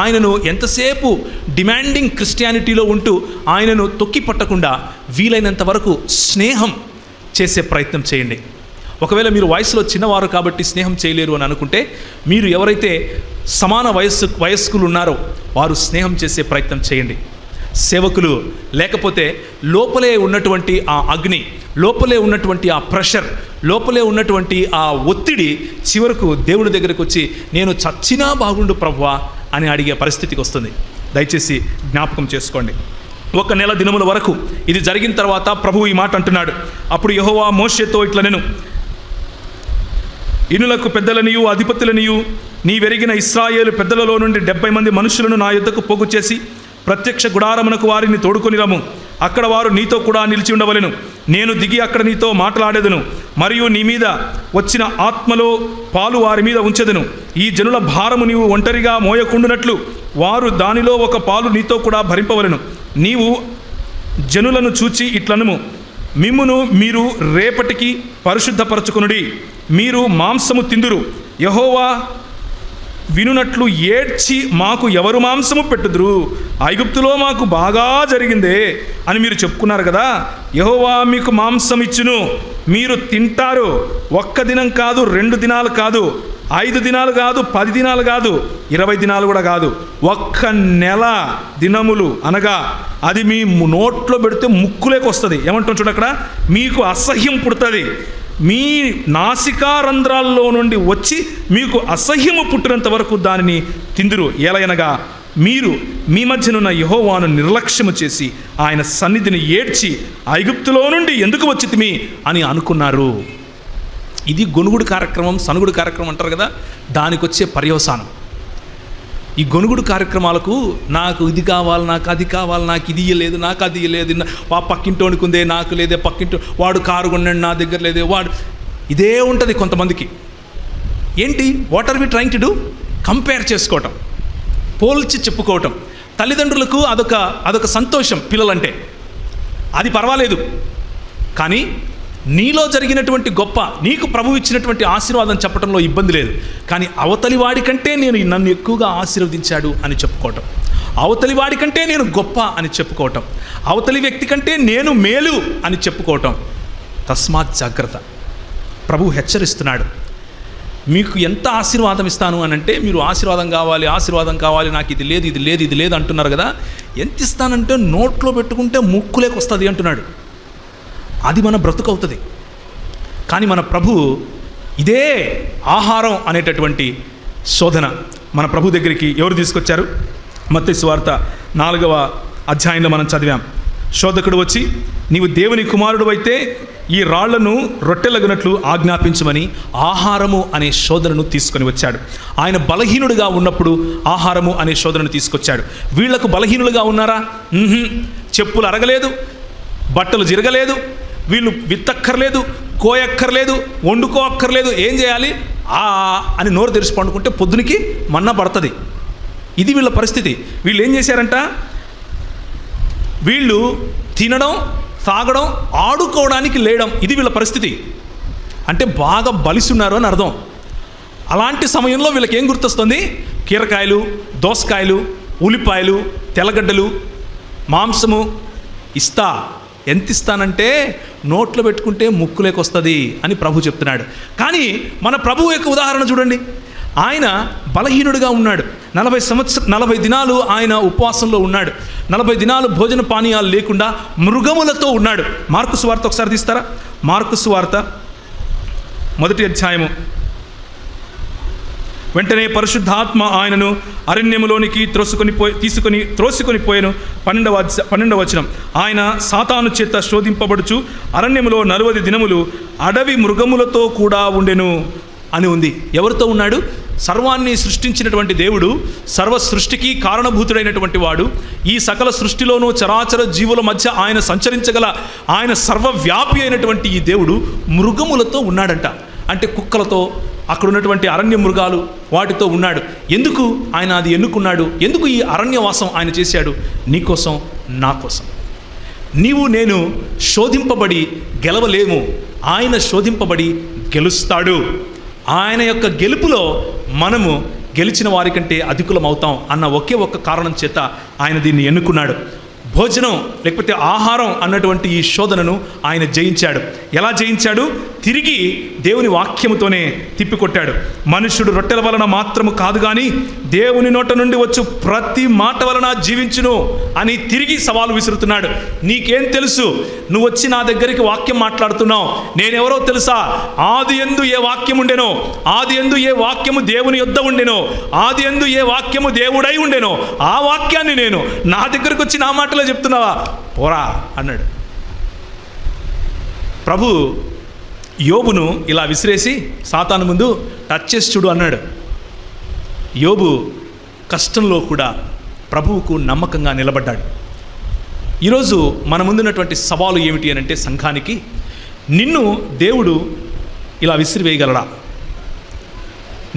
ఆయనను ఎంతసేపు డిమాండింగ్ క్రిస్టియానిటీలో ఉంటూ ఆయనను తొక్కి పట్టకుండా వీలైనంత వరకు స్నేహం చేసే ప్రయత్నం చేయండి. ఒకవేళ మీరు వయసులో చిన్నవారు కాబట్టి స్నేహం చేయలేరు అని అనుకుంటే మీరు ఎవరైతే సమాన వయస్కులు ఉన్నారో వారు స్నేహం చేసే ప్రయత్నం చేయండి. సేవకులు లేకపోతే లోపలే ఉన్నటువంటి ఆ అగ్ని, లోపలే ఉన్నటువంటి ఆ ప్రెషర్, లోపలే ఉన్నటువంటి ఆ ఒత్తిడి చివరకు దేవుడి దగ్గరికి వచ్చి నేను చచ్చినా బాగుండు ప్రభువా అని అడిగే పరిస్థితికి వస్తుంది. దయచేసి జ్ఞాపకం చేసుకోండి. 1 నెల దినముల వరకు ఇది జరిగిన తర్వాత ప్రభువు ఈ మాట అంటున్నాడు. అప్పుడు యెహోవా మోషేతో ఇట్లనెను, ఇనులకు పెద్దలనియు అధిపతులనియు నీవెరిగిన ఇశ్రాయేలు పెద్దలలో నుండి 70 మంది మనుషులను నా యుద్ధకు పోగు చేసి ప్రత్యక్ష గుడారమునకు వారిని తోడుకొని రమ్ము. అక్కడ వారు నీతో కూడా నిలిచి ఉండవలెను. నేను దిగి అక్కడ నీతో మాట్లాడేదను, మరియు నీ మీద వచ్చిన ఆత్మలో పాలు వారి మీద ఉంచెదను. ఈ జనుల భారము నీవు ఒంటరిగా మోయకుండునట్లు వారు దానిలో ఒక పాలు నీతో కూడా భరింపవలెను. నీవు జనులను చూచి ఇట్లనుము, మిమ్మును మీరు రేపటికి పరిశుద్ధపరచుకొనుడి, మీరు మాంసము తిందురు. యెహోవా వినునట్లు ఏడ్చి మాకు ఎవరు మాంసము పెట్టుదురు? ఐగుప్తులో మాకు బాగా జరిగిందే అని మీరు చెప్పుకున్నారు కదా. యెహోవా మీకు మాంసం ఇచ్చును, మీరు తింటారు. 1 దినం కాదు, 2 దినాలు కాదు, 5 దినాలు కాదు, 10 దినాలు కాదు, 20 దినాలు కూడా కాదు, 1 నెల దినములు అనగా అది మీ నోట్లో పెడితే ముక్కులేకి వస్తుంది. ఏమంటాం చూడ అక్కడ, మీకు అసహ్యం పుడుతుంది. మీ నాసికా రంధ్రాల్లో నుండి వచ్చి మీకు అసహ్యము పుట్టినంత వరకు దానిని తిందురు. ఎలయనగా మీరు మీ మధ్యనున్న యెహోవాను నిర్లక్ష్యము చేసి ఆయన సన్నిధిని ఏడ్చి ఐగుప్తులో నుండి ఎందుకు వచ్చితిమి అని అనుకున్నారు. ఇది గొనుగుడు కార్యక్రమం, సనుగుడు కార్యక్రమం అంటారు కదా, దానికి వచ్చే పర్యవసానం. ఈ గొనుగుడు కార్యక్రమాలకు నాకు ఇది కావాలి, నాకు అది కావాలి, నాకు ఇది ఇయ్యలేదు, నాకు అది ఇయ్యలేదు, పక్కింటోనికి ఉందే నాకు లేదే, పక్కింటో వాడు కారు కొన్నాడు నా దగ్గర లేదే, వాడు ఇదే ఉంటుంది కొంతమందికి. ఏంటి, what are we trying to do? Compare చేసుకోవటం, పోల్చి చెప్పుకోవటం. తల్లిదండ్రులకు అదొక సంతోషం పిల్లలంటే, అది పర్వాలేదు. కానీ నీలో జరిగినటువంటి గొప్ప, నీకు ప్రభువు ఇచ్చినటువంటి ఆశీర్వాదం చెప్పడంలో ఇబ్బంది లేదు. కానీ అవతలి వాడికంటే నన్ను ఎక్కువగా ఆశీర్వదించాడు అని చెప్పుకోవటం, అవతలి వాడికంటే నేను గొప్ప అని చెప్పుకోవటం, అవతలి వ్యక్తి కంటే నేను మేలు అని చెప్పుకోవటం, తస్మాత్ జాగ్రత్త. ప్రభువు హెచ్చరిస్తున్నాడు. మీకు ఎంత ఆశీర్వాదం ఇస్తాను అని అంటే, మీరు ఆశీర్వాదం కావాలి, నాకు ఇది లేదు అంటున్నారు కదా. ఎంత ఇస్తానంటే నోట్లో పెట్టుకుంటే ముక్కులేకి వస్తుంది అంటున్నాడు. అది మన బ్రతుకు అవుతుంది. కానీ మన ప్రభు ఇదే ఆహారం అనేటటువంటి శోధన మన ప్రభు దగ్గరికి ఎవరు తీసుకొచ్చారు? మత్తయి సువార్త 4వ అధ్యాయంలో మనం చదివాం. శోధకుడు వచ్చి, నీవు దేవుని కుమారుడు అయితే ఈ రాళ్లను రొట్టెలగునట్లు ఆజ్ఞాపించమని ఆహారము అనే శోధనను తీసుకొని వచ్చాడు. ఆయన బలహీనుడిగా ఉన్నప్పుడు ఆహారము అనే శోధనను తీసుకొచ్చాడు. వీళ్లకు బలహీనులుగా ఉన్నారా? చెప్పులు అరగలేదు, బట్టలు జిరగలేదు, వీళ్ళు విత్తక్కర్లేదు, కోయక్కర్లేదు, వండుకోక్కర్లేదు. ఏం చేయాలి? అని నోరు తెరిచి పండుకుంటే పొద్దునికి మన్నా పడుతుంది. ఇది వీళ్ళ పరిస్థితి. వీళ్ళు ఏం చేశారంట? వీళ్ళు తినడం, తాగడం, ఆడుకోవడానికి లేయడం, ఇది వీళ్ళ పరిస్థితి. అంటే బాగా బలిసున్నారు అని అర్థం. అలాంటి సమయంలో వీళ్ళకి ఏం గుర్తొస్తుంది? కీరకాయలు, దోసకాయలు, ఉల్లిపాయలు, తెల్లగడ్డలు, మాంసము ఇస్తా. ఎంత ఇస్తానంటే నోట్లో పెట్టుకుంటే ముక్కులేకి వస్తుంది అని ప్రభు చెప్తున్నాడు. కానీ మన ప్రభు యొక్క ఉదాహరణ చూడండి. ఆయన బలహీనుడిగా ఉన్నాడు. 40 దినాలు ఆయన ఉపవాసంలో ఉన్నాడు. 40 దినాలు భోజన పానీయాలు లేకుండా మృగములతో ఉన్నాడు. మార్కు సువార్త ఒకసారి తీస్తారా? మార్కు సువార్త 1వ అధ్యాయము. వెంటనే పరిశుద్ధాత్మ ఆయనను అరణ్యములోనికి త్రోసుకొని పోయెను. 12వ వచనం. ఆయన సాతాను చేత శోధింపబడుచు అరణ్యములో 40 దినములు అడవి మృగములతో కూడా ఉండెను అని ఉంది. ఎవరితో ఉన్నాడు? సర్వాన్ని సృష్టించినటువంటి దేవుడు, సర్వ సృష్టికి కారణభూతుడైనటువంటి వాడు, ఈ సకల సృష్టిలోనూ చరాచర జీవుల మధ్య ఆయన సంచరించగల, ఆయన సర్వవ్యాపి అయినటువంటి ఈ దేవుడు మృగములతో ఉన్నాడంట. అంటే కుక్కలతో, అక్కడ ఉన్నటువంటి అరణ్య మృగాలు, వాటితో ఉన్నాడు. ఎందుకు ఆయన అది ఎన్నుకున్నాడు? ఎందుకు ఈ అరణ్యవాసం ఆయన చేశాడు? నీకోసం, నా కోసం. నీవు నేను శోధింపబడి గెలవలేము, ఆయన శోధింపబడి గెలుస్తాడు. ఆయన యొక్క గెలుపులో మనము గెలిచిన వారికంటే అధికులం అవుతాం అన్న ఒకే ఒక్క కారణం చేత ఆయన దీన్ని ఎన్నుకున్నాడు. భోజనం లేకపోతే ఆహారం అన్నటువంటి ఈ శోధనను ఆయన జయించాడు. ఎలా జయించాడు? తిరిగి దేవుని వాక్యముతోనే తిప్పికొట్టాడు. మనుష్యుడు రొట్టెల వలన మాత్రము కాదు కానీ దేవుని నోట నుండి వచ్చు ప్రతి మాట వలన జీవించును అని తిరిగి సవాలు విసురుతున్నాడు. నీకేం తెలుసు? నువ్వు వచ్చి నా దగ్గరికి వాక్యం మాట్లాడుతున్నావు. నేనెవరో తెలుసా? ఆది యందు ఏ వాక్యం ఉండెనో, ఆది యందు ఏ వాక్యము దేవుని యొద్ద ఉండెనో, ఆది యందు ఏ వాక్యము దేవుడై ఉండెనో, ఆ వాక్యాన్ని నేను నా దగ్గరకు వచ్చి నా మాటలో చెప్తున్నావా? పోరా అన్నాడు. ప్రభు యోబును ఇలా విసిరేసి సాతాను ముందు టచ్ చేసి చూడు అన్నాడు. యోబు కష్టంలో కూడా ప్రభువుకు నమ్మకంగా నిలబడ్డాడు. ఈరోజు మన ముందున్నటువంటి సవాలు ఏమిటి అని అంటే, సంఘానికి నిన్ను దేవుడు ఇలా విసిరివేయగలడా?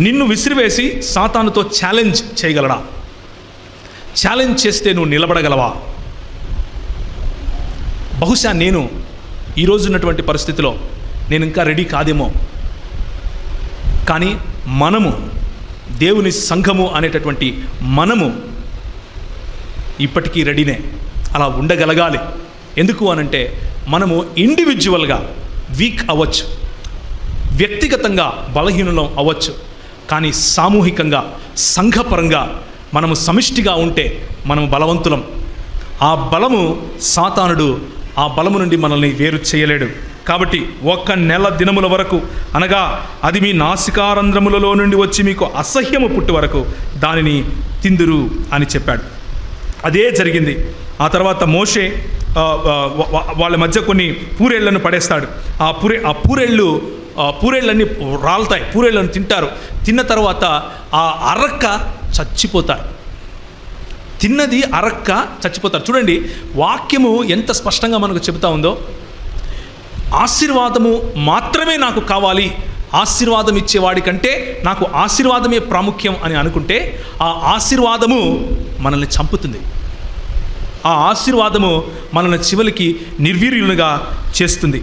నిన్ను విసిరివేసి సాతానుతో ఛాలెంజ్ చేయగలడా? ఛాలెంజ్ చేస్తే నువ్వు నిలబడగలవా? బహుశా నేను ఈరోజు ఉన్నటువంటి పరిస్థితిలో నేను ఇంకా రెడీ కాదేమో, కానీ మనము, దేవుని సంఘము అనేటటువంటి మనము ఇప్పటికీ రెడీనే. అలా ఉండగలగాలి. ఎందుకు అనంటే, మనము ఇండివిజువల్గా వీక్ అవ్వచ్చు, వ్యక్తిగతంగా బలహీనులం అవ్వచ్చు, కానీ సామూహికంగా, సంఘపరంగా మనము సమిష్టిగా ఉంటే మనము బలవంతులం. ఆ బలము సాతానుడు, ఆ బలము నుండి మనల్ని వేరు చేయలేడు. కాబట్టి 1 నెల దినముల వరకు, అనగా అది మీ నాసికారంధ్రములలో నుండి వచ్చి మీకు అసహ్యము పుట్టు వరకు దానిని తిందురు అని చెప్పాడు. అదే జరిగింది. ఆ తర్వాత మోషే వాళ్ళ మధ్య కొన్ని పూరేళ్లను పడేస్తాడు. ఆ పూరేళ్ళన్నీ రాలుతాయి, పూరేళ్ళను తింటారు. తిన్న తర్వాత ఆ అరక్క చచ్చిపోతారు. తిన్నది అరక్క చచ్చిపోతారు. చూడండి, వాక్యము ఎంత స్పష్టంగా మనకు చెబుతా ఉందో. ఆశీర్వాదము మాత్రమే నాకు కావాలి, ఆశీర్వాదం ఇచ్చేవాడి కంటే నాకు ఆశీర్వాదమే ప్రాముఖ్యం అని అనుకుంటే ఆ ఆశీర్వాదము మనల్ని చంపుతుంది. ఆ ఆశీర్వాదము మనల్ని చివరికి నిర్వీర్యులుగా చేస్తుంది.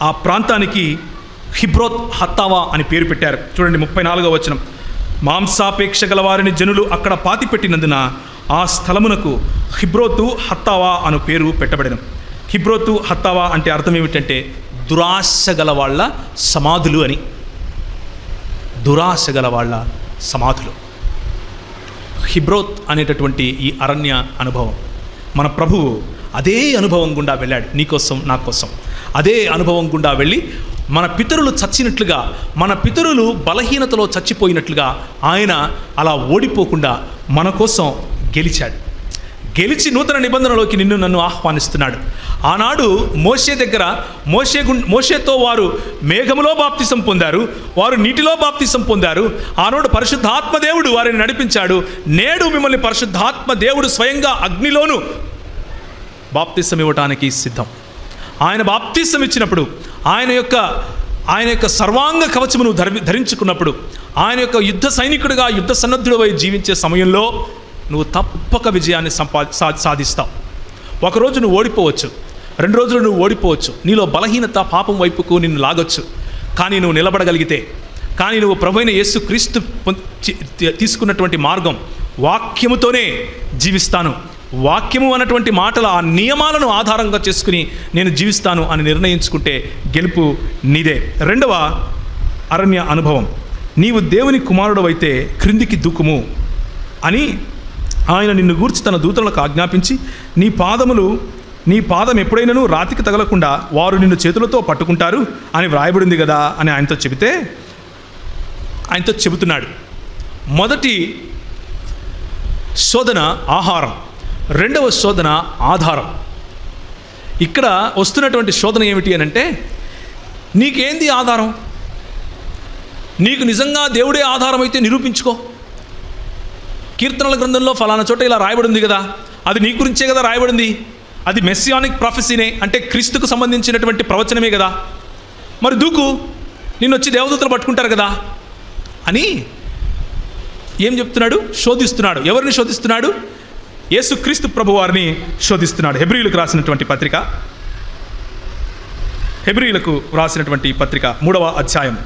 ఆ ప్రాంతానికి హిబ్రోత్ హత్తావా అని పేరు పెట్టారు. చూడండి 34వ వచనం. మాంసాపేక్ష గల వారిని జనులు అక్కడ పాతిపెట్టినందున ఆ స్థలమునకు హిబ్రోతు హత్తావా అను పేరు పెట్టబడిన. హిబ్రోతు హత్తావా అంటే అర్థం ఏమిటంటే దురాశ గల వాళ్ళ సమాధులు అని. దురాశ గల వాళ్ళ సమాధులు. హిబ్రోత్ అనేటటువంటి ఈ అరణ్య అనుభవం, మన ప్రభువు అదే అనుభవం గుండా వెళ్ళాడు, నీకోసం నా కోసం. అదే అనుభవం గుండా వెళ్ళి మన పితరులు చచ్చినట్లుగా, మన పితరులు బలహీనతలో చచ్చిపోయినట్లుగా ఆయన అలా ఓడిపోకుండా మన కోసం గెలిచాడు. గెలిచి నూతన నిబంధనలోకి నిన్ను నన్ను ఆహ్వానిస్తున్నాడు. ఆనాడు మోషే దగ్గర మోషేతో వారు మేఘములో బాప్తిసం పొందారు, వారు నీటిలో బాప్తిసం పొందారు. ఆనాడు పరిశుద్ధాత్మ దేవుడు వారిని నడిపించాడు. నేడు మిమ్మల్ని పరిశుద్ధాత్మ దేవుడు స్వయంగా అగ్నిలోను బాప్తిసం ఇవ్వటానికి సిద్ధం. ఆయన బాప్తిసం ఇచ్చినప్పుడు, ఆయన యొక్క సర్వాంగ కవచమును ధరించుకున్నప్పుడు, ఆయన యొక్క యుద్ధ సైనికుడిగా యుద్ధ సన్నద్ధుడివై జీవించే సమయంలో నువ్వు తప్పక విజయాన్ని సాధిస్తావు. ఒకరోజు నువ్వు ఓడిపోవచ్చు, 2 రోజులు నువ్వు ఓడిపోవచ్చు, నీలో బలహీనత పాపం వైపుకు నిన్ను లాగొచ్చు. కానీ నువ్వు నిలబడగలిగితే, కానీ నువ్వు ప్రభువైన యేసుక్రీస్తు తీసుకున్నటువంటి మార్గం, వాక్యముతోనే జీవిస్తాను, వాక్యము అన్నటువంటి మాటల ఆ నియమాలను ఆధారంగా చేసుకుని నేను జీవిస్తాను అని నిర్ణయించుకుంటే గెలుపు నీదే. 2వ అరణ్య అనుభవం, నీవు దేవుని కుమారుడు అయితే క్రిందికి దూకుము అని ఆయన నిన్ను గూర్చి తన దూతలకు ఆజ్ఞాపించి, నీ పాదం ఎప్పుడైనాను రాతికి తగలకుండా వారు నిన్ను చేతులతో పట్టుకుంటారు అని వ్రాయబడింది కదా అని ఆయనతో చెబుతున్నాడు. మొదటి శోధన ఆహారం, 2వ శోధన ఆధారం. ఇక్కడ వస్తున్నటువంటి శోధన ఏమిటి అని అంటే, నీకేంది ఆధారం? నీకు నిజంగా దేవుడే ఆధారం అయితే నిరూపించుకో. కీర్తనల గ్రంథంలో ఫలానా చోట ఇలా రాయబడింది కదా, అది నీ గురించే కదా రాయబడింది, అది మెస్సియానిక్ ప్రాఫెసీనే, అంటే క్రీస్తుకు సంబంధించినటువంటి ప్రవచనమే కదా, మరి దూకు, నిన్ను వచ్చి దేవదూతలు పట్టుకుంటారు కదా అని ఏం చెప్తున్నాడు? శోధిస్తున్నాడు. ఎవరిని శోధిస్తున్నాడు? యేసుక్రీస్తు ప్రభు వారిని శోధిస్తున్నాడు. హెబ్రీయులకు రాసినటువంటి పత్రిక 3వ అధ్యాయం.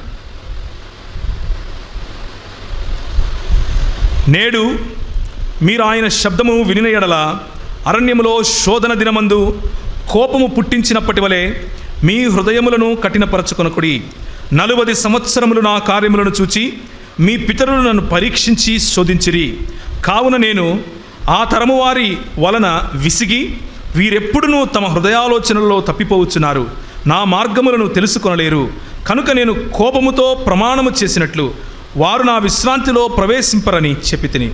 నేడు మీరు ఆయన శబ్దము వినిన ఎడల అరణ్యములో శోధన దినమందు కోపము పుట్టించినప్పటి వలె మీ హృదయములను కఠినపరచుకొనకుడి. 40 సంవత్సరములు నా కార్యములను చూచి మీ పితరులు నన్ను పరీక్షించి శోధించిరి. కావున నేను ఆ తరము వారి వలన విసిగి, వీరెప్పుడునూ తమ హృదయాలోచనల్లో తప్పిపోవచ్చున్నారు, నా మార్గములను తెలుసుకొనలేరు. కనుక నేను కోపముతో ప్రమాణము చేసినట్లు వారు నా విశ్రాంతిలో ప్రవేశింపరని చెప్పి తిని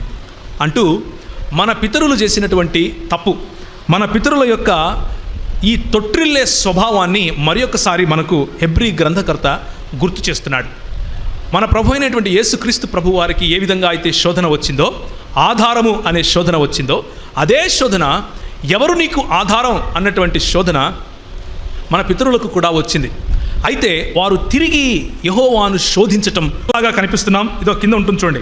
అంటూ మన పితరులు చేసినటువంటి తప్పు, మన పితరుల యొక్క ఈ తొట్టిల్లే స్వభావాన్ని మరొకసారి మనకు హెబ్రీ గ్రంథకర్త గుర్తు చేస్తున్నాడు. మన ప్రభు అయినటువంటి యేసుక్రీస్తు ప్రభు వారికి ఏ విధంగా అయితే శోధన వచ్చిందో, ఆధారము అనే శోధన వచ్చిందో, అదే శోధన ఎవరు నీకు ఆధారం అన్నటువంటి శోధన మన పితరులకు కూడా వచ్చింది. అయితే వారు తిరిగి యెహోవాను శోధించటం లాగా కనిపిస్తున్నాం. ఇదో కింద ఉంటుంది చూడండి.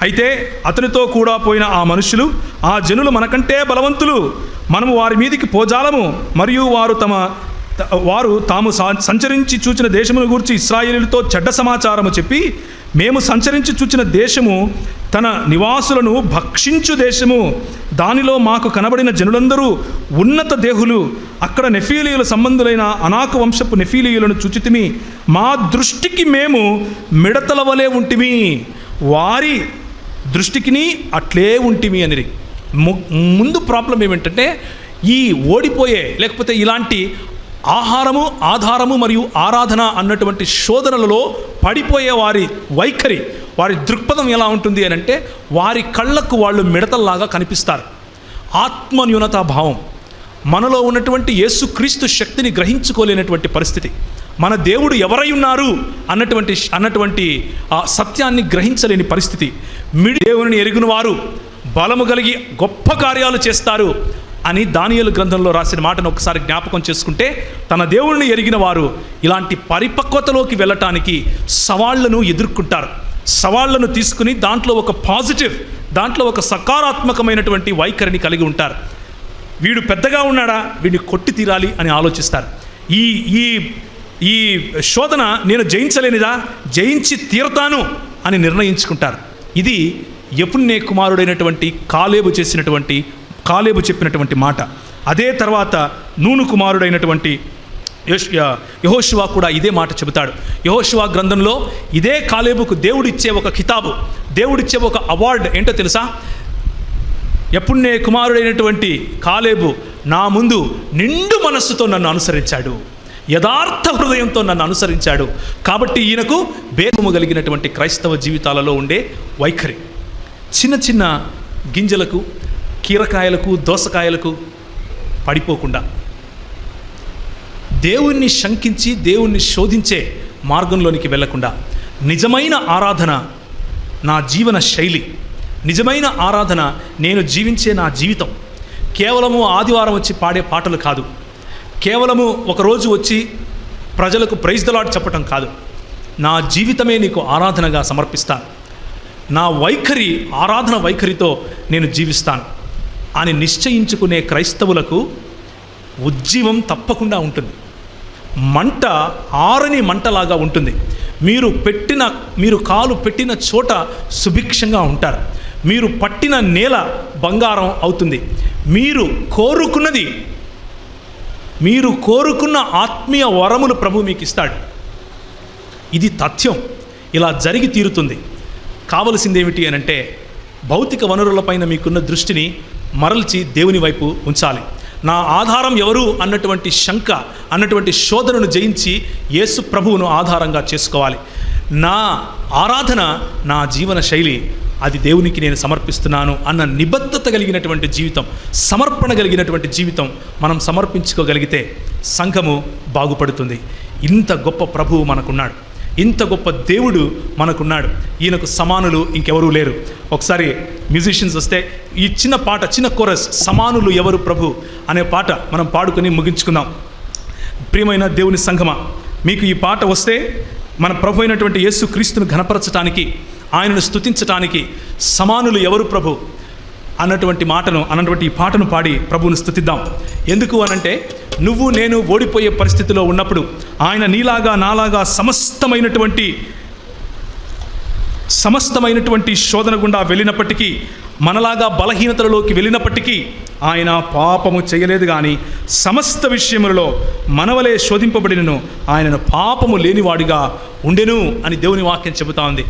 అయితే అతనితో కూడా పోయిన ఆ మనుషులు, ఆ జనులు మనకంటే బలవంతులు, మనము వారి మీదికి పోజాలము, మరియు వారు తాము సంచరించి చూచిన దేశమును గూర్చి ఇశ్రాయేలీయులతో చెడ్డ సమాచారము చెప్పి, మేము సంచరించి చూచిన దేశము తన నివాసులను భక్షించు దేశము, దానిలో మాకు కనబడిన జనులందరూ ఉన్నత దేహులు, అక్కడ నెఫీలీయుల సంబంధులైన అనాకు వంశపు నెఫీలీయులను చూచితిమి, మా దృష్టికి మేము మిడతల వలె ఉంటిమి, వారి దృష్టికిని అట్లే ఉంటిమి అనిరి. ముందు ప్రాబ్లం ఏమిటంటే ఈ ఓడిపోయే లేకపోతే ఇలాంటి ఆహారము, ఆధారము మరియు ఆరాధన అన్నటువంటి శోధనలలో పడిపోయే వారి వైఖరి, వారి దృక్పథం ఎలా ఉంటుంది అని అంటే, వారి కళ్ళకు వాళ్ళు మిడతల్లాగా కనిపిస్తారు. ఆత్మన్యూనతా భావం, మనలో ఉన్నటువంటి యేసుక్రీస్తు శక్తిని గ్రహించుకోలేనటువంటి పరిస్థితి, మన దేవుడు ఎవరై ఉన్నారు అన్నటువంటి ఆ సత్యాన్ని గ్రహించలేని పరిస్థితి. దేవుని ఎరిగిన వారు బలము కలిగి గొప్ప కార్యాలు చేస్తారు అని దానియేలు గ్రంథంలో రాసిన మాటను ఒకసారి జ్ఞాపకం చేసుకుంటే, తన దేవుడిని ఎరిగిన వారు ఇలాంటి పరిపక్వతలోకి వెళ్ళటానికి సవాళ్లను ఎదుర్కొంటారు. సవాళ్లను తీసుకుని దాంట్లో ఒక పాజిటివ్, దాంట్లో ఒక సకారాత్మకమైనటువంటి వైఖరిని కలిగి ఉంటారు. వీడు పెద్దగా ఉన్నాడా, వీడిని కొట్టి తీరాలి అని ఆలోచిస్తారు. ఈ ఈ ఈ శోధన నేను జయించలేనిదా, జయించి తీరతాను అని నిర్ణయించుకుంటారు. ఇది యెఫున్నె కుమారుడైనటువంటి కాలేబు చెప్పినటువంటి మాట. అదే తర్వాత నూను కుమారుడైనటువంటి యెహోషువ కూడా ఇదే మాట చెబుతాడు. యెహోషువ గ్రంథంలో ఇదే కాలేబుకు దేవుడిచ్చే ఒక కితాబు, దేవుడిచ్చే ఒక అవార్డు ఏంటో తెలుసా? యెఫున్నె కుమారుడైనటువంటి కాలేబు నా ముందు నిండు మనస్సుతో నన్ను అనుసరించాడు, యథార్థ హృదయంతో నన్ను అనుసరించాడు. కాబట్టి ఈయనకు భేదము కలిగినటువంటి క్రైస్తవ జీవితాలలో ఉండే వైఖరి, చిన్న చిన్న గింజలకు, కీరకాయలకు, దోసకాయలకు పడిపోకుండా, దేవుణ్ణి శంకించి దేవుణ్ణి శోధించే మార్గంలోనికి వెళ్లకుండా, నిజమైన ఆరాధన నా జీవన శైలి, నిజమైన ఆరాధన నేను జీవించే నా జీవితం. కేవలము ఆదివారం వచ్చి పాడే పాటలు కాదు, కేవలము ఒకరోజు వచ్చి ప్రజలకు ప్రైజ్ ద లార్డ్ చెప్పటం కాదు. నా జీవితమే నీకు ఆరాధనగా సమర్పిస్తాను, నా వైఖరి ఆరాధన వైఖరితో నేను జీవిస్తాను అని నిశ్చయించుకునే క్రైస్తవులకు ఉజ్జీవం తప్పకుండా ఉంటుంది. మంట ఆరని మంటలాగా ఉంటుంది. మీరు కాలు పెట్టిన చోట సుభిక్షంగా ఉంటారు. మీరు పట్టిన నేల బంగారం అవుతుంది. మీరు కోరుకున్న ఆత్మీయ వరములు ప్రభు మీకు ఇస్తాడు. ఇది తథ్యం. ఇలా జరిగి తీరుతుంది. కావలసిందేమిటి అని అంటే, భౌతిక వనరులపైన మీకున్న దృష్టిని మరల్చి దేవుని వైపు ఉంచాలి. నా ఆధారం ఎవరు అన్నటువంటి శంక, అన్నటువంటి శోధనను జయించి యేసు ప్రభువును ఆధారంగా చేసుకోవాలి. నా ఆరాధన, నా జీవన శైలి, అది దేవునికి నేను సమర్పిస్తున్నాను అన్న నిబద్ధత కలిగినటువంటి జీవితం, సమర్పణ కలిగినటువంటి జీవితం మనం సమర్పించుకోగలిగితే సంఘము బాగుపడుతుంది. ఇంత గొప్ప ప్రభువు మనకున్నాడు, ఇంత గొప్ప దేవుడు మనకున్నాడు. ఈయనకు సమానులు ఇంకెవరూ లేరు. ఒకసారి మ్యూజిషియన్స్ వస్తే ఈ చిన్న పాట, చిన్న కోరస్, సమానులు ఎవరు ప్రభు అనే పాట మనం పాడుకొని ముగించుకుందాం. ప్రియమైన దేవుని సంఘమా, మీకు ఈ పాట వస్తే మన ప్రభు అయినటువంటి యేసు క్రీస్తును ఘనపరచటానికి, ఆయనను స్తుతించటానికి సమానులు ఎవరు ప్రభు అన్నటువంటి ఈ పాటను పాడి ప్రభువును స్తుతిద్దాం. ఎందుకు అనంటే, నువ్వు నేను ఓడిపోయే పరిస్థితిలో ఉన్నప్పుడు ఆయన నీలాగా నాలాగా సమస్తమైనటువంటి శోధన గుండా వెళ్ళినప్పటికీ, మనలాగా బలహీనతలలోకి వెళ్ళినప్పటికీ ఆయన పాపము చేయలేదు. కానీ సమస్త విషయములలో మనవలే శోధింపబడినను ఆయనను పాపము లేనివాడిగా ఉండెను అని దేవుని వాక్యం చెబుతా ఉంది.